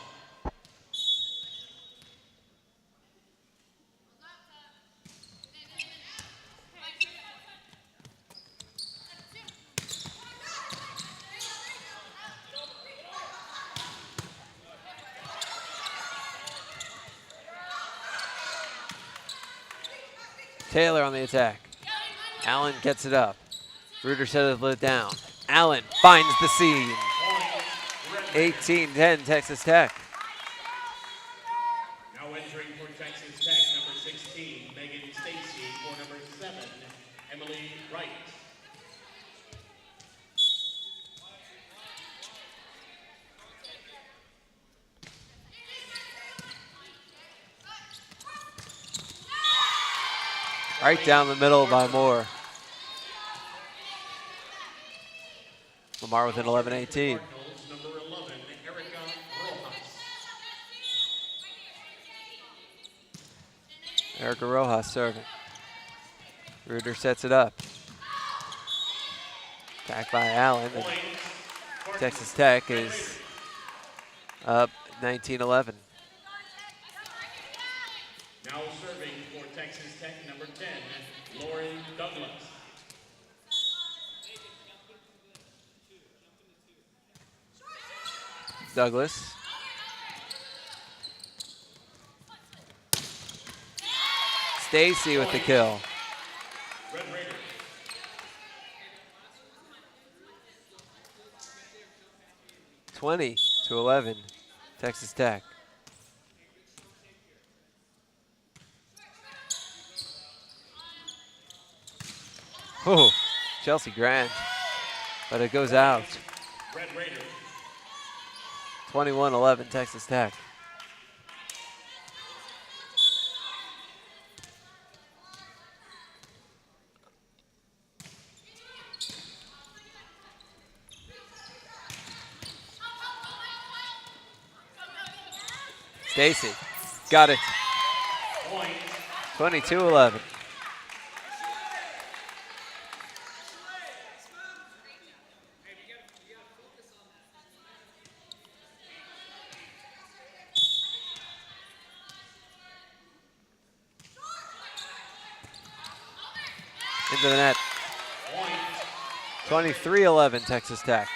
Taylor on the attack. Allen gets it up. Reuter settles it down. Allen finds the seam. 18-10 Texas Tech. Now entering for Texas Tech, number 16, Megan Stacy, for number 7, Emily Wright. Right down the middle by Moore. Lamar with an 11-18. Number 11, Erica Rojas. Erica Rojas serving. Reuter sets it up. Back by Allen. And Texas Tech is up 19-11. Now serving for Texas Tech, number 10, Lauren Douglas. Douglas. Stacy with the kill. Red Raiders. (20-11), Texas Tech. Oh, Chelsea Grant, but it goes out. Red Raiders. 21-11, Texas Tech. Stacy, got it. 22-11. Into the net. 23-11, Texas Tech.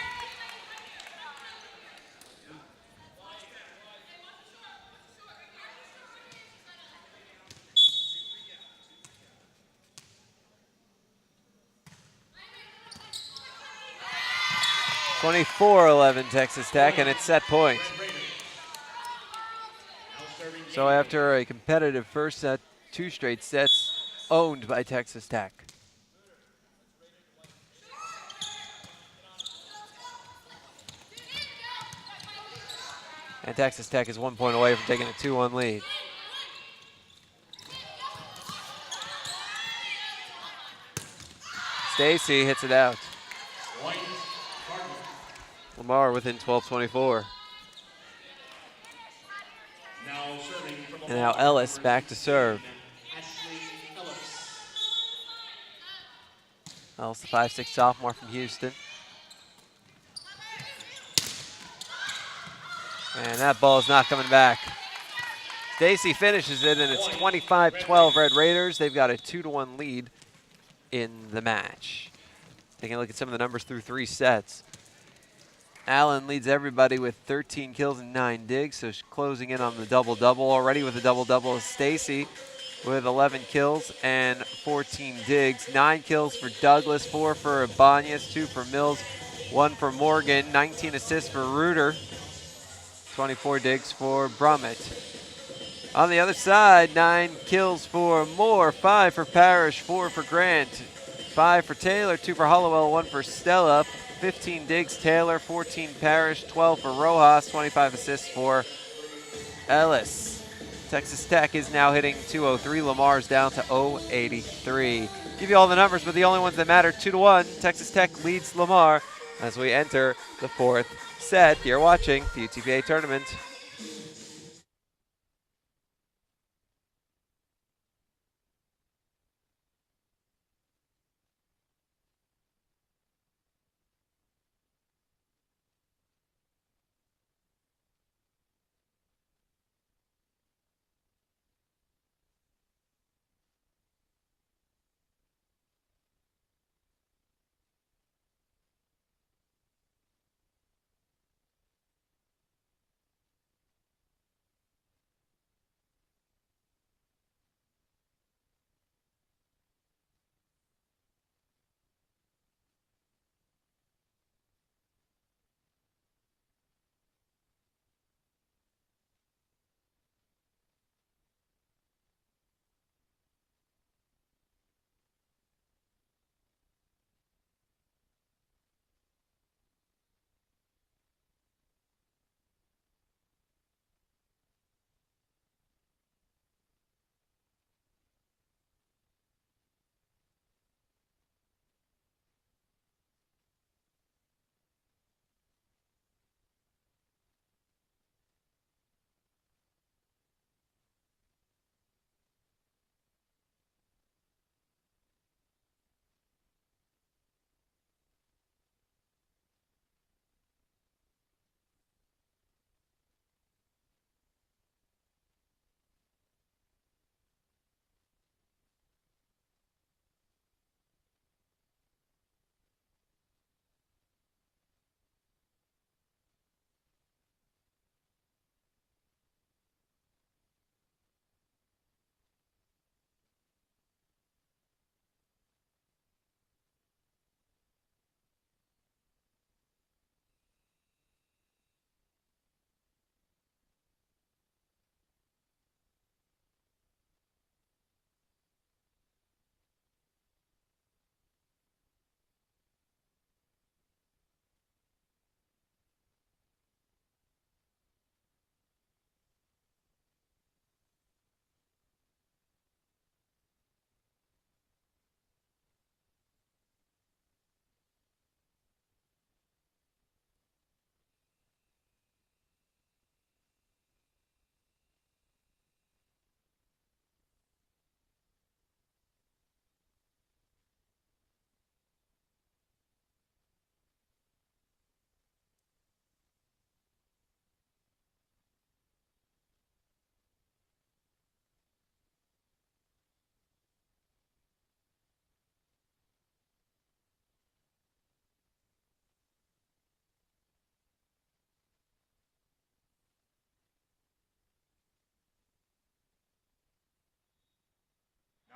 (24-11) Texas Tech, and it's set point. So after a competitive first set, 2 straight sets owned by Texas Tech. And Texas Tech is 1 point away from taking a 2-1 lead. Stacy hits it out. Lamar within 12-24. And now Ellis back to serve. Ellis, the 5'6" sophomore from Houston. And that ball is not coming back. Stacy finishes it, and it's 25-12 Red Raiders. They've got a 2-1 lead in the match. Taking a look at some of the numbers through 3 sets. Allen leads everybody with 13 kills and 9 digs, so she's closing in on the double-double. Already with a double-double is Stacy with 11 kills and 14 digs. 9 kills for Douglas, 4 for Ibanez, 2 for Mills, 1 for Morgan, 19 assists for Reuter, 24 digs for Brummett. On the other side, 9 kills for Moore, 5 for Parrish, 4 for Grant, 5 for Taylor, 2 for Hollowell, 1 for Stella, 15 digs Taylor, 14 Parrish, 12 for Rojas, 25 assists for Ellis. Texas Tech is now hitting .203. Lamar's down to .083. Give you all the numbers, but the only ones that matter, 2-1. Texas Tech leads Lamar as we enter the 4th set. You're watching the UTPA tournament.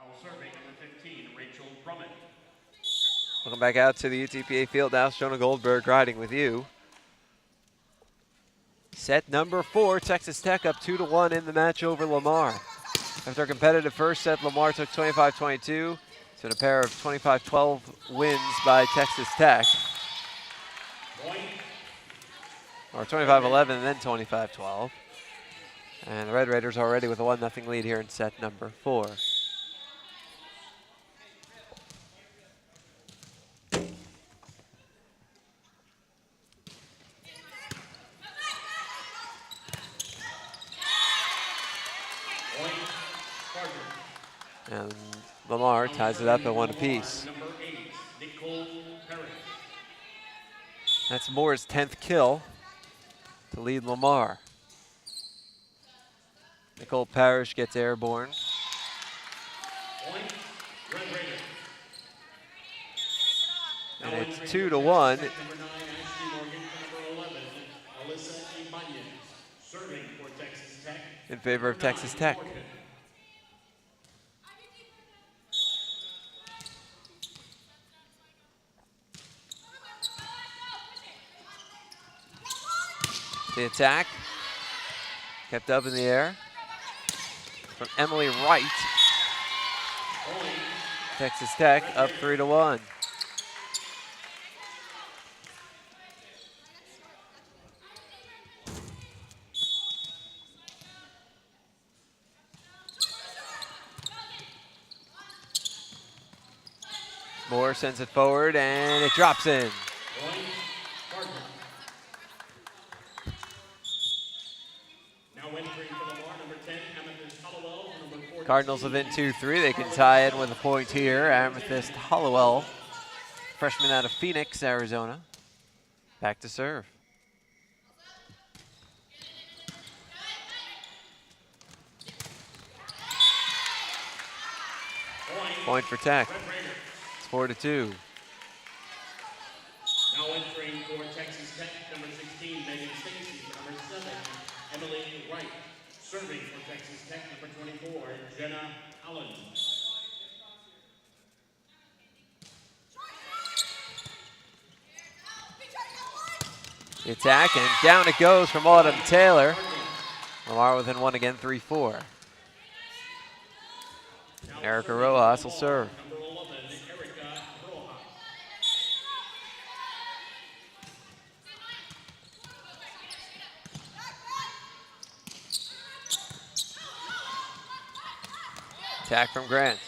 Now serving number 15, Rachel Brummett. Welcome back out to the UTPA field now. Shona Goldberg riding with you. Set number 4, Texas Tech up 2-1 in the match over Lamar. After a competitive first set, Lamar took 25-22. So a pair of 25-12 wins by Texas Tech. Or 25-11 and then 25-12. And the Red Raiders already with a 1-0 lead here in set number 4. And Lamar ties it up at 1 apiece. That's Moore's 10th kill to lead Lamar. Nicole Parrish gets airborne. And it's 2-1 Number 9, Ashley Morgan. Number 11, Alyssa Ibanez. Serving for Texas Tech. in favor of Texas Tech. Morgan. The attack kept up in the air from Emily Wright. Texas Tech up 3-1. Moore sends it forward and it drops in. Now entering for Lamar, number 10, Amethyst Hollowell. Number 14, Cardinals within 2-3. They can tie it with a point here. Amethyst Hollowell, freshman out of Phoenix, Arizona. Back to serve. Point for Tech. It's 4-2. Now entering for Texas Tech, number 16, Megan Stacy. Number 7, Emily Wright. Serving for Texas Tech, number 24, Jenna Allen. The attack, and down it goes from Autumn Taylor. Lamar within one again, 3-4. Erica Rojas will serve. Number 11, Erica Rojas. Attack from Grant.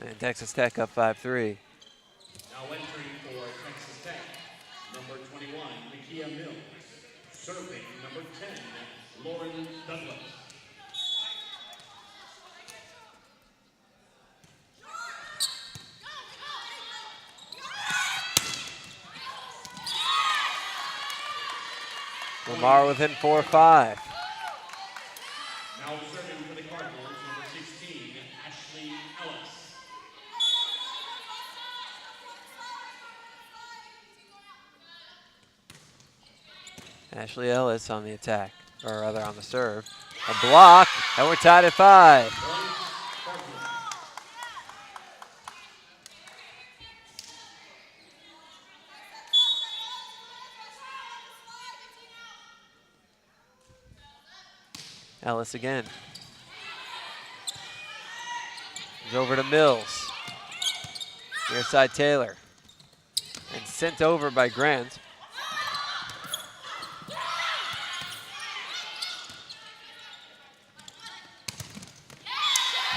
And Texas Tech up 5-3. Now entering for Texas Tech, number 21, Nakia Mills. Serving, number 10, Lauren Douglas. Lamar within 4-5. Now serving for the Cardinals, number 16, Ashley Ellis. Ashley Ellis on the attack, or rather on the serve. A block, and we're tied at 5. Ellis again. He's over to Mills. Near side Taylor. And sent over by Grant.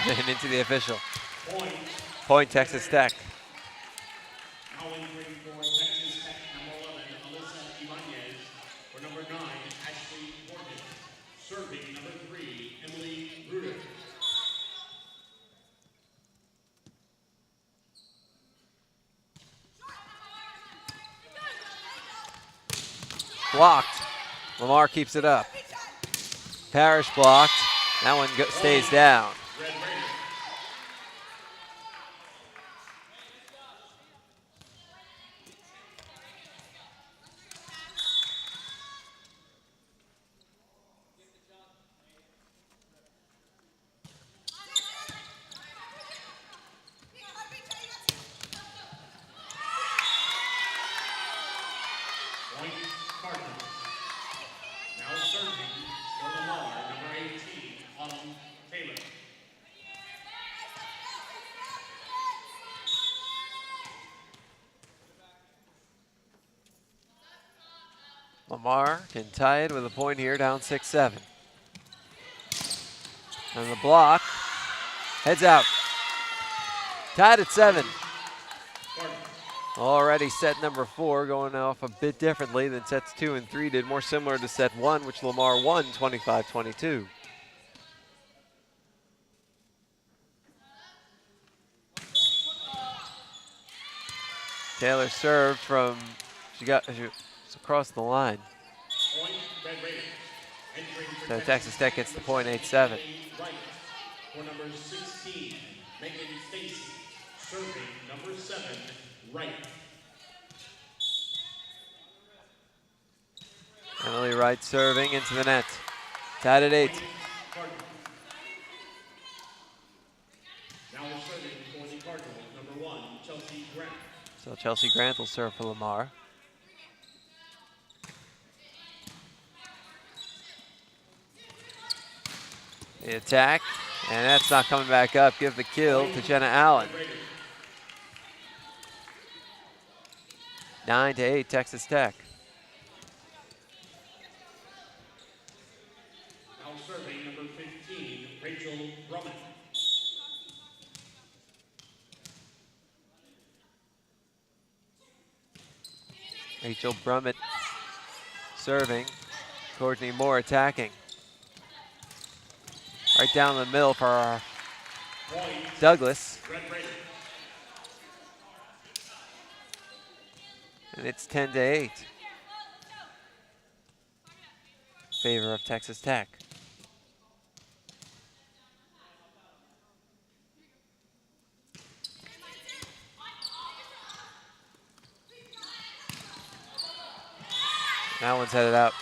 And into the official. Point Texas Tech. Now entering for Texas Tech, number 11, Alyssa Ibanez. For number 9, Ashley Morgan. Serving, number 3, Emily Bruder. Blocked. Lamar keeps it up. Parrish blocked. That one stays down. Red Raiders. Point Cardinals. Now serving for Lamar, number 18, Autumn Taylor. Lamar can tie it with a point here, down 6-7. And the block heads out. Tied at 7. Already set number 4 going off a bit differently than sets 2 and 3 did, more similar to set 1, which Lamar won 25-22. Taylor served from, she was across the line. Point Red Raiders. Entering for So Texas Tech gets the point, 8-7. for number 16, Megan Stacy. Serving number 7, Wright. Emily Wright serving into the net. Tied at 8. Now serving for the Cardinals, number 1, Chelsea Grant. So Chelsea Grant will serve for Lamar. The attack, and that's not coming back up. Give the kill to Jenna Allen. 9-8, Texas Tech. Now serving number 15, Rachel Drummond. Rachel Brummett serving. Courtney Moore attacking. Right down the middle for Douglas. And it's 10-8. Favor of Texas Tech. That one's headed out.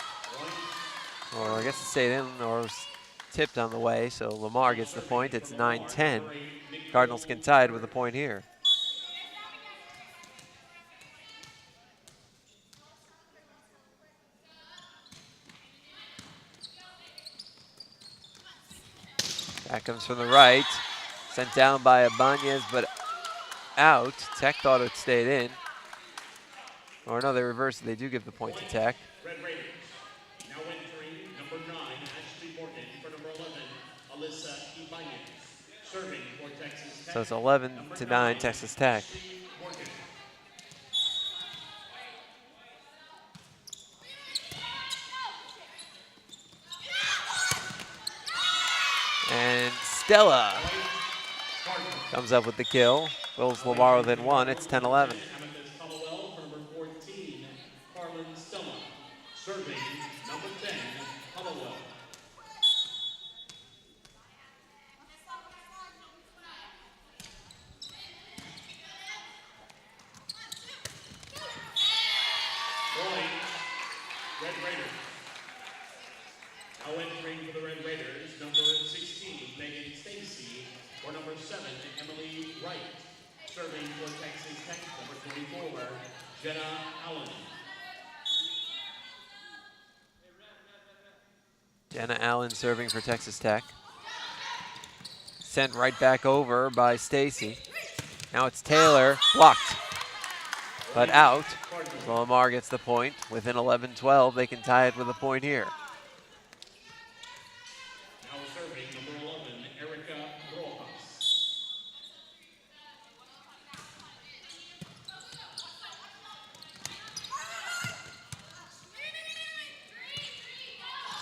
Or I guess it stayed in or was tipped on the way, so Lamar gets the point. It's 9-10. Cardinals can tie it with a point here. That comes from the right. Sent down by Ibanez, but out. Tech thought it stayed in. Or no, they reversed it. They do give the point to Tech. Red Raiders. Now entering number 9, Ashley Morgan. For number 11, Alyssa Ibanez. Serving for Texas Tech. So it's 11-9 Texas Tech. And Stella comes up with the kill. Wills Lamar within 1. It's 10-11. Serving number 10, Hollowell. Red Raiders. Now entering for the Red Raiders, number 16, Megan Stacy, or number 7, Emily Wright. Serving for Texas Tech, number 24, Jenna Allen. Jenna Allen serving for Texas Tech. Sent right back over by Stacy. Now it's Taylor, blocked, but out. So Lamar gets the point. Within 11-12, they can tie it with a point here. Now serving number 11, Erica Rojas.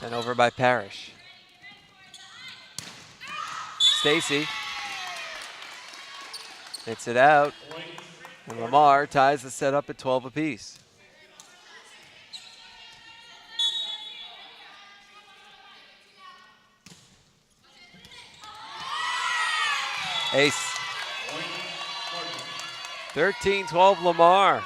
Sent over by Parrish. Stacy hits it out, and Lamar ties the set up at 12 apiece. Ace. 13-12 Lamar.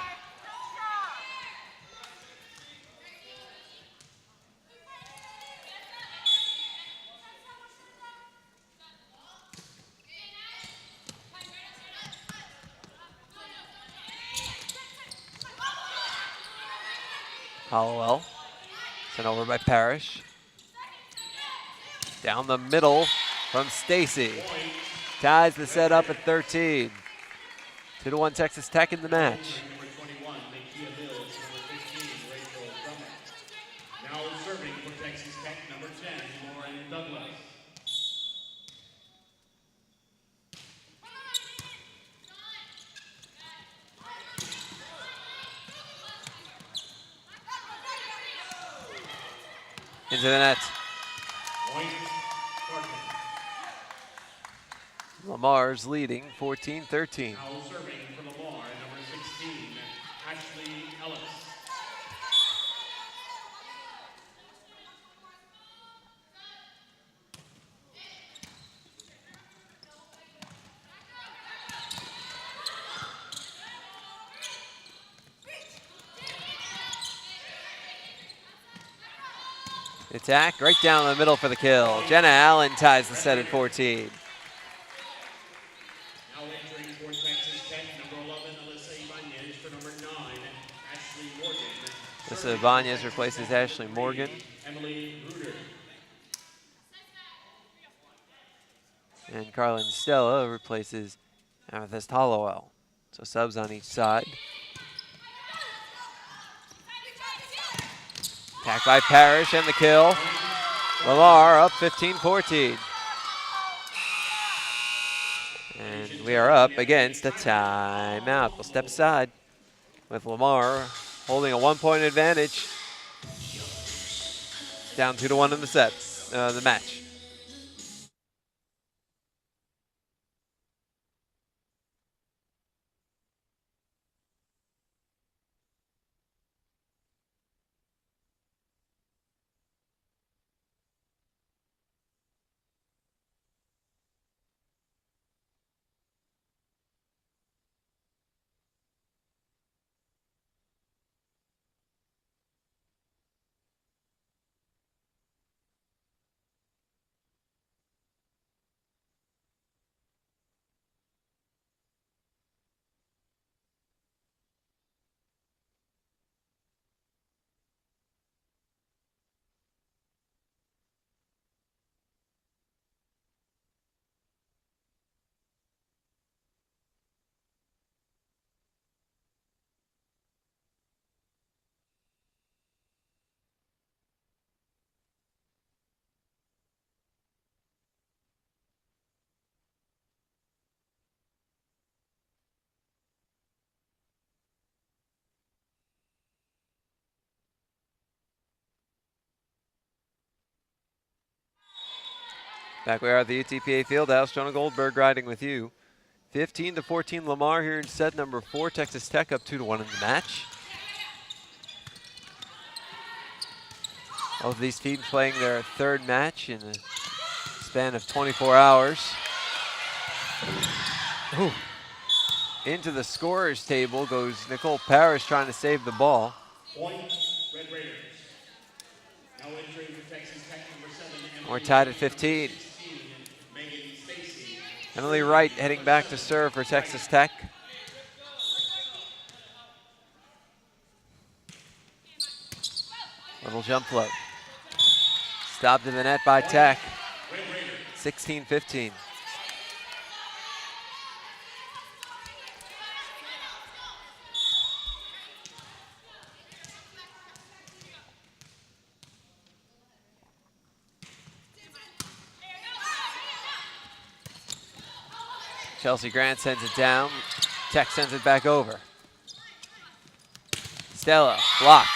Hollowell, sent over by Parrish. Down the middle from Stacy. Ties the set up at 13. 2-1 Texas Tech in the match. Number 21, Nakia Mills. Number 15, Rachel Drummond. Now serving for Texas Tech, number 10, Lauren Douglas. Into the net. Point, Cardinals. Lamar's leading 14-13. Now serving for Lamar, number 16, Ashley Ellis. Attack right down the middle for the kill. Jenna Allen ties the set at 14. Now entering for Texas Tech, number 11, Alyssa Ibanez, for number 9, Ashley Morgan. Alyssa Ibanez replaces Ashley Morgan. Emily Ruder. And Carlin Stella replaces Amethyst Hollowell. So subs on each side. Attack by Parrish and the kill. Lamar up 15-14. And we are up against a timeout. We'll step aside with Lamar holding a 1-point advantage. Down 2-1 in the match. Back we are at the UTPA Fieldhouse. Jonah Goldberg riding with you. 15-14 Lamar here in set number 4. Texas Tech up 2-1 in the match. Both of these teams playing their third match in a span of 24 hours. Ooh. Into the scorer's table goes Nicole Parrish trying to save the ball. Point, Red Raiders. Now entering for Texas Tech, number 7. We're tied at 15. Emily Wright heading back to serve for Texas Tech. Little jump float. Stopped in the net by Tech. 16-15. Chelsea Grant sends it down. Tech sends it back over. Stella blocked.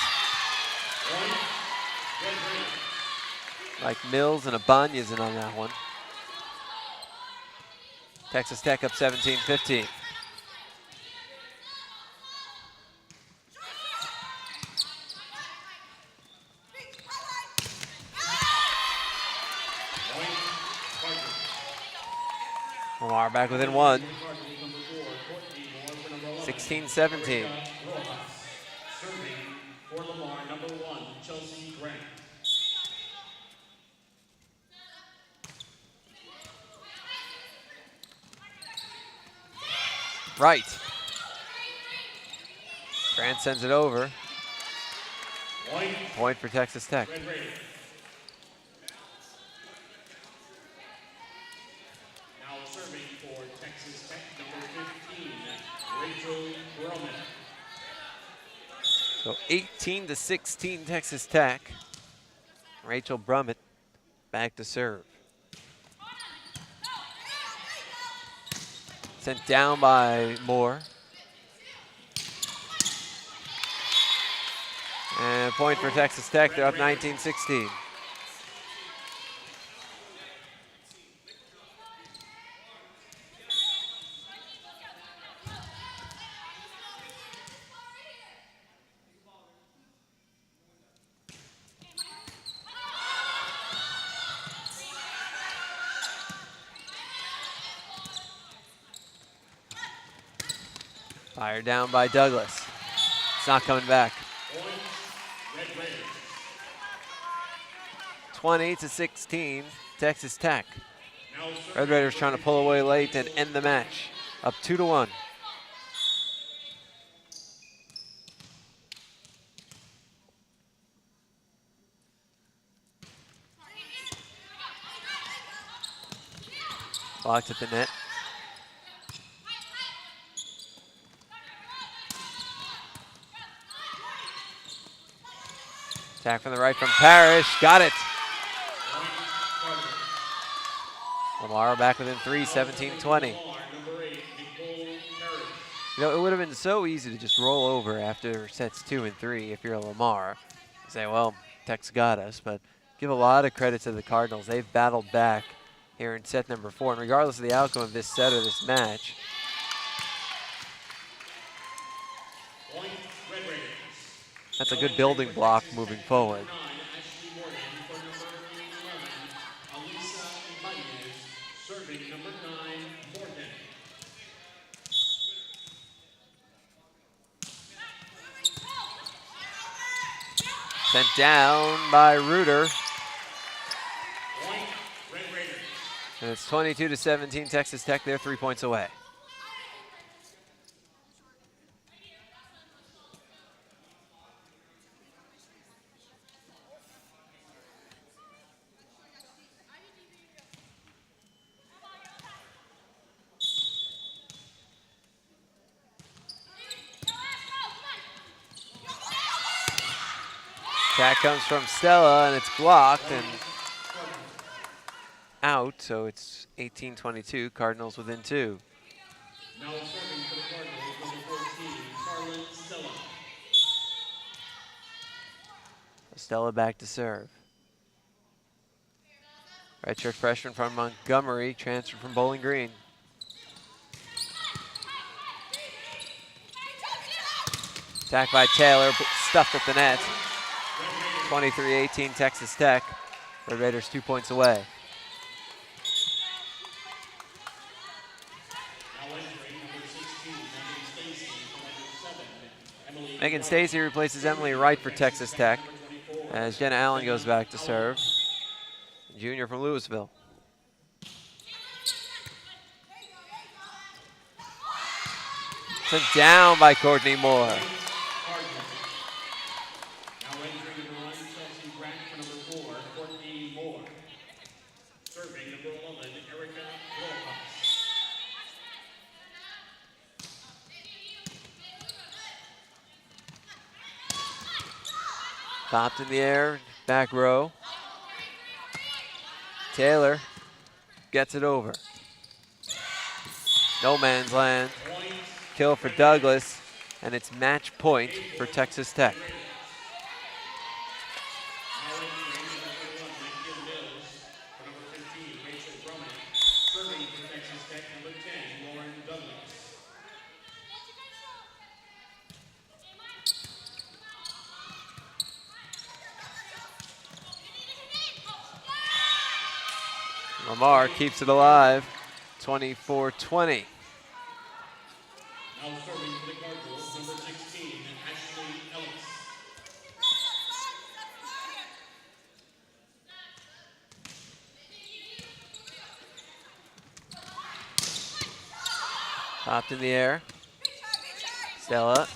Like Mills and Ibanez in on that one. Texas Tech up 17-15. Lamar back within 1. 16-17. Serving for Lamar, number 1, Chelsea Grant. Right. Grant sends it over. Point for Texas Tech. Now serving for Texas Tech, number 15, Rachel Brummett. So 18-16 Texas Tech. Rachel Brummett back to serve. Sent down by Moore. And a point for Texas Tech. They're up 19-16. Fired down by Douglas. It's not coming back. 20-16, Texas Tech. Red Raiders trying to pull away late and end the match. Up 2-1. Blocked at the net. Attack from the right from Parrish. Got it. Lamar back within 3, 17-20. You know, it would have been so easy to just roll over after sets 2 and 3 if you're a Lamar. Say, well, Tech's got us, but give a lot of credit to the Cardinals. They've battled back here in set number 4, and regardless of the outcome of this set or this match, that's a good building block moving forward. Sent down by Reuter. And it's 22-17, Texas Tech. They're 3 points away. Attack comes from Stella, and it's blocked and out, so it's 18-22, Cardinals within 2. Now serving for the Cardinals, number 14, Carlin Stella. Stella back to serve. Redshirt freshman from Montgomery, transferred from Bowling Green. Attack by Taylor, stuffed at the net. 23-18, Texas Tech. Red Raiders 2 points away. Megan Stacy replaces Emily Wright for Texas Tech as Jenna Allen goes back to serve. Junior from Louisville. Sent down by Courtney Moore. Popped in the air, back row. Taylor gets it over. No man's land. Kill for Douglas, and it's match point for Texas Tech. Lamar keeps it alive, 24-20. Now serving for the Cardinals, number 16, Ashley Ellis. Popped in the air. Stella,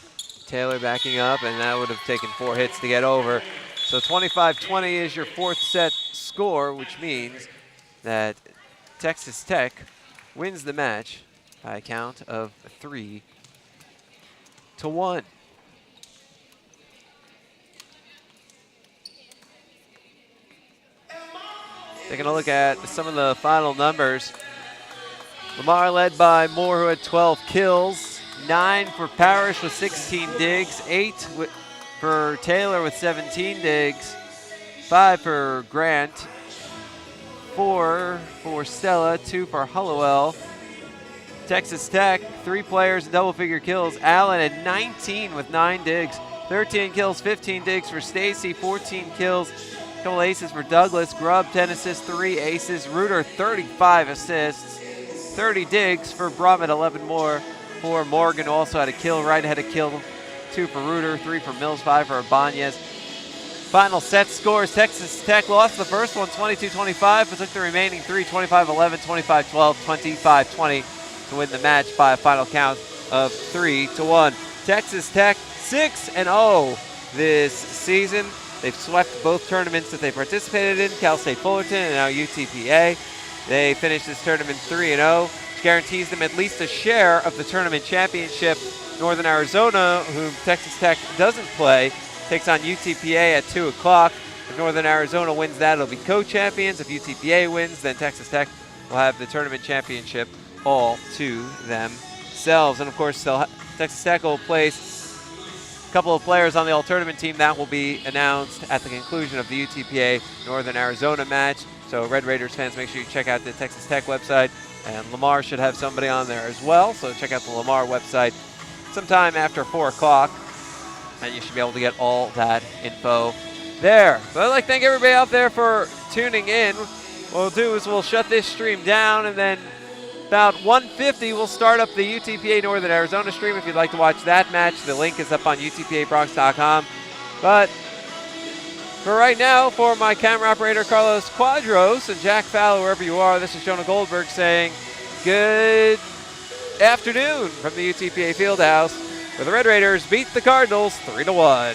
Taylor backing up, and that would have taken 4 hits to get over. So 25-20 is your 4th set score, which means that Texas Tech wins the match by a count of 3-1. Taking a look at some of the final numbers. Lamar led by Moore, who had 12 kills, 9 for Parrish with 16 digs, 8 for Taylor with 17 digs, 5 for Grant, 4 for Stella, 2 for Hollowell. Texas Tech, 3 players, double-figure kills. Allen had 19 with 9 digs, 13 kills, 15 digs for Stacy, 14 kills, a couple aces for Douglas. Grubb, 10 assists, 3 aces. Reuter, 35 assists, 30 digs for Brummett, 11 more for Morgan, who also had a kill. Wright had a kill, 2 for Reuter, 3 for Mills, 5 for Ibanez. Final set scores, Texas Tech lost the first one 22-25, but took the remaining three 25-11, 25-12, 25-20 to win the match by a final count of 3-1. Texas Tech 6-0 this season. They've swept both tournaments that they participated in, Cal State Fullerton and now UTPA. They finished this tournament 3-0, which guarantees them at least a share of the tournament championship. Northern Arizona, whom Texas Tech doesn't play, takes on UTPA at 2 o'clock. If Northern Arizona wins that, it'll be co-champions. If UTPA wins, then Texas Tech will have the tournament championship all to themselves. And of course, Texas Tech will place a couple of players on the all-tournament team. That will be announced at the conclusion of the UTPA Northern Arizona match. So Red Raiders fans, make sure you check out the Texas Tech website. And Lamar should have somebody on there as well. So check out the Lamar website sometime after 4 o'clock. And you should be able to get all that info there. But I'd like to thank everybody out there for tuning in. What we'll do is we'll shut this stream down, and then about 1:50 we'll start up the UTPA Northern Arizona stream. If you'd like to watch that match, the link is up on utpabronx.com. But for right now, for my camera operator Carlos Quadros and Jack Fowler, wherever you are, this is Jonah Goldberg saying good afternoon from the UTPA Fieldhouse, where the Red Raiders beat the Cardinals 3-1.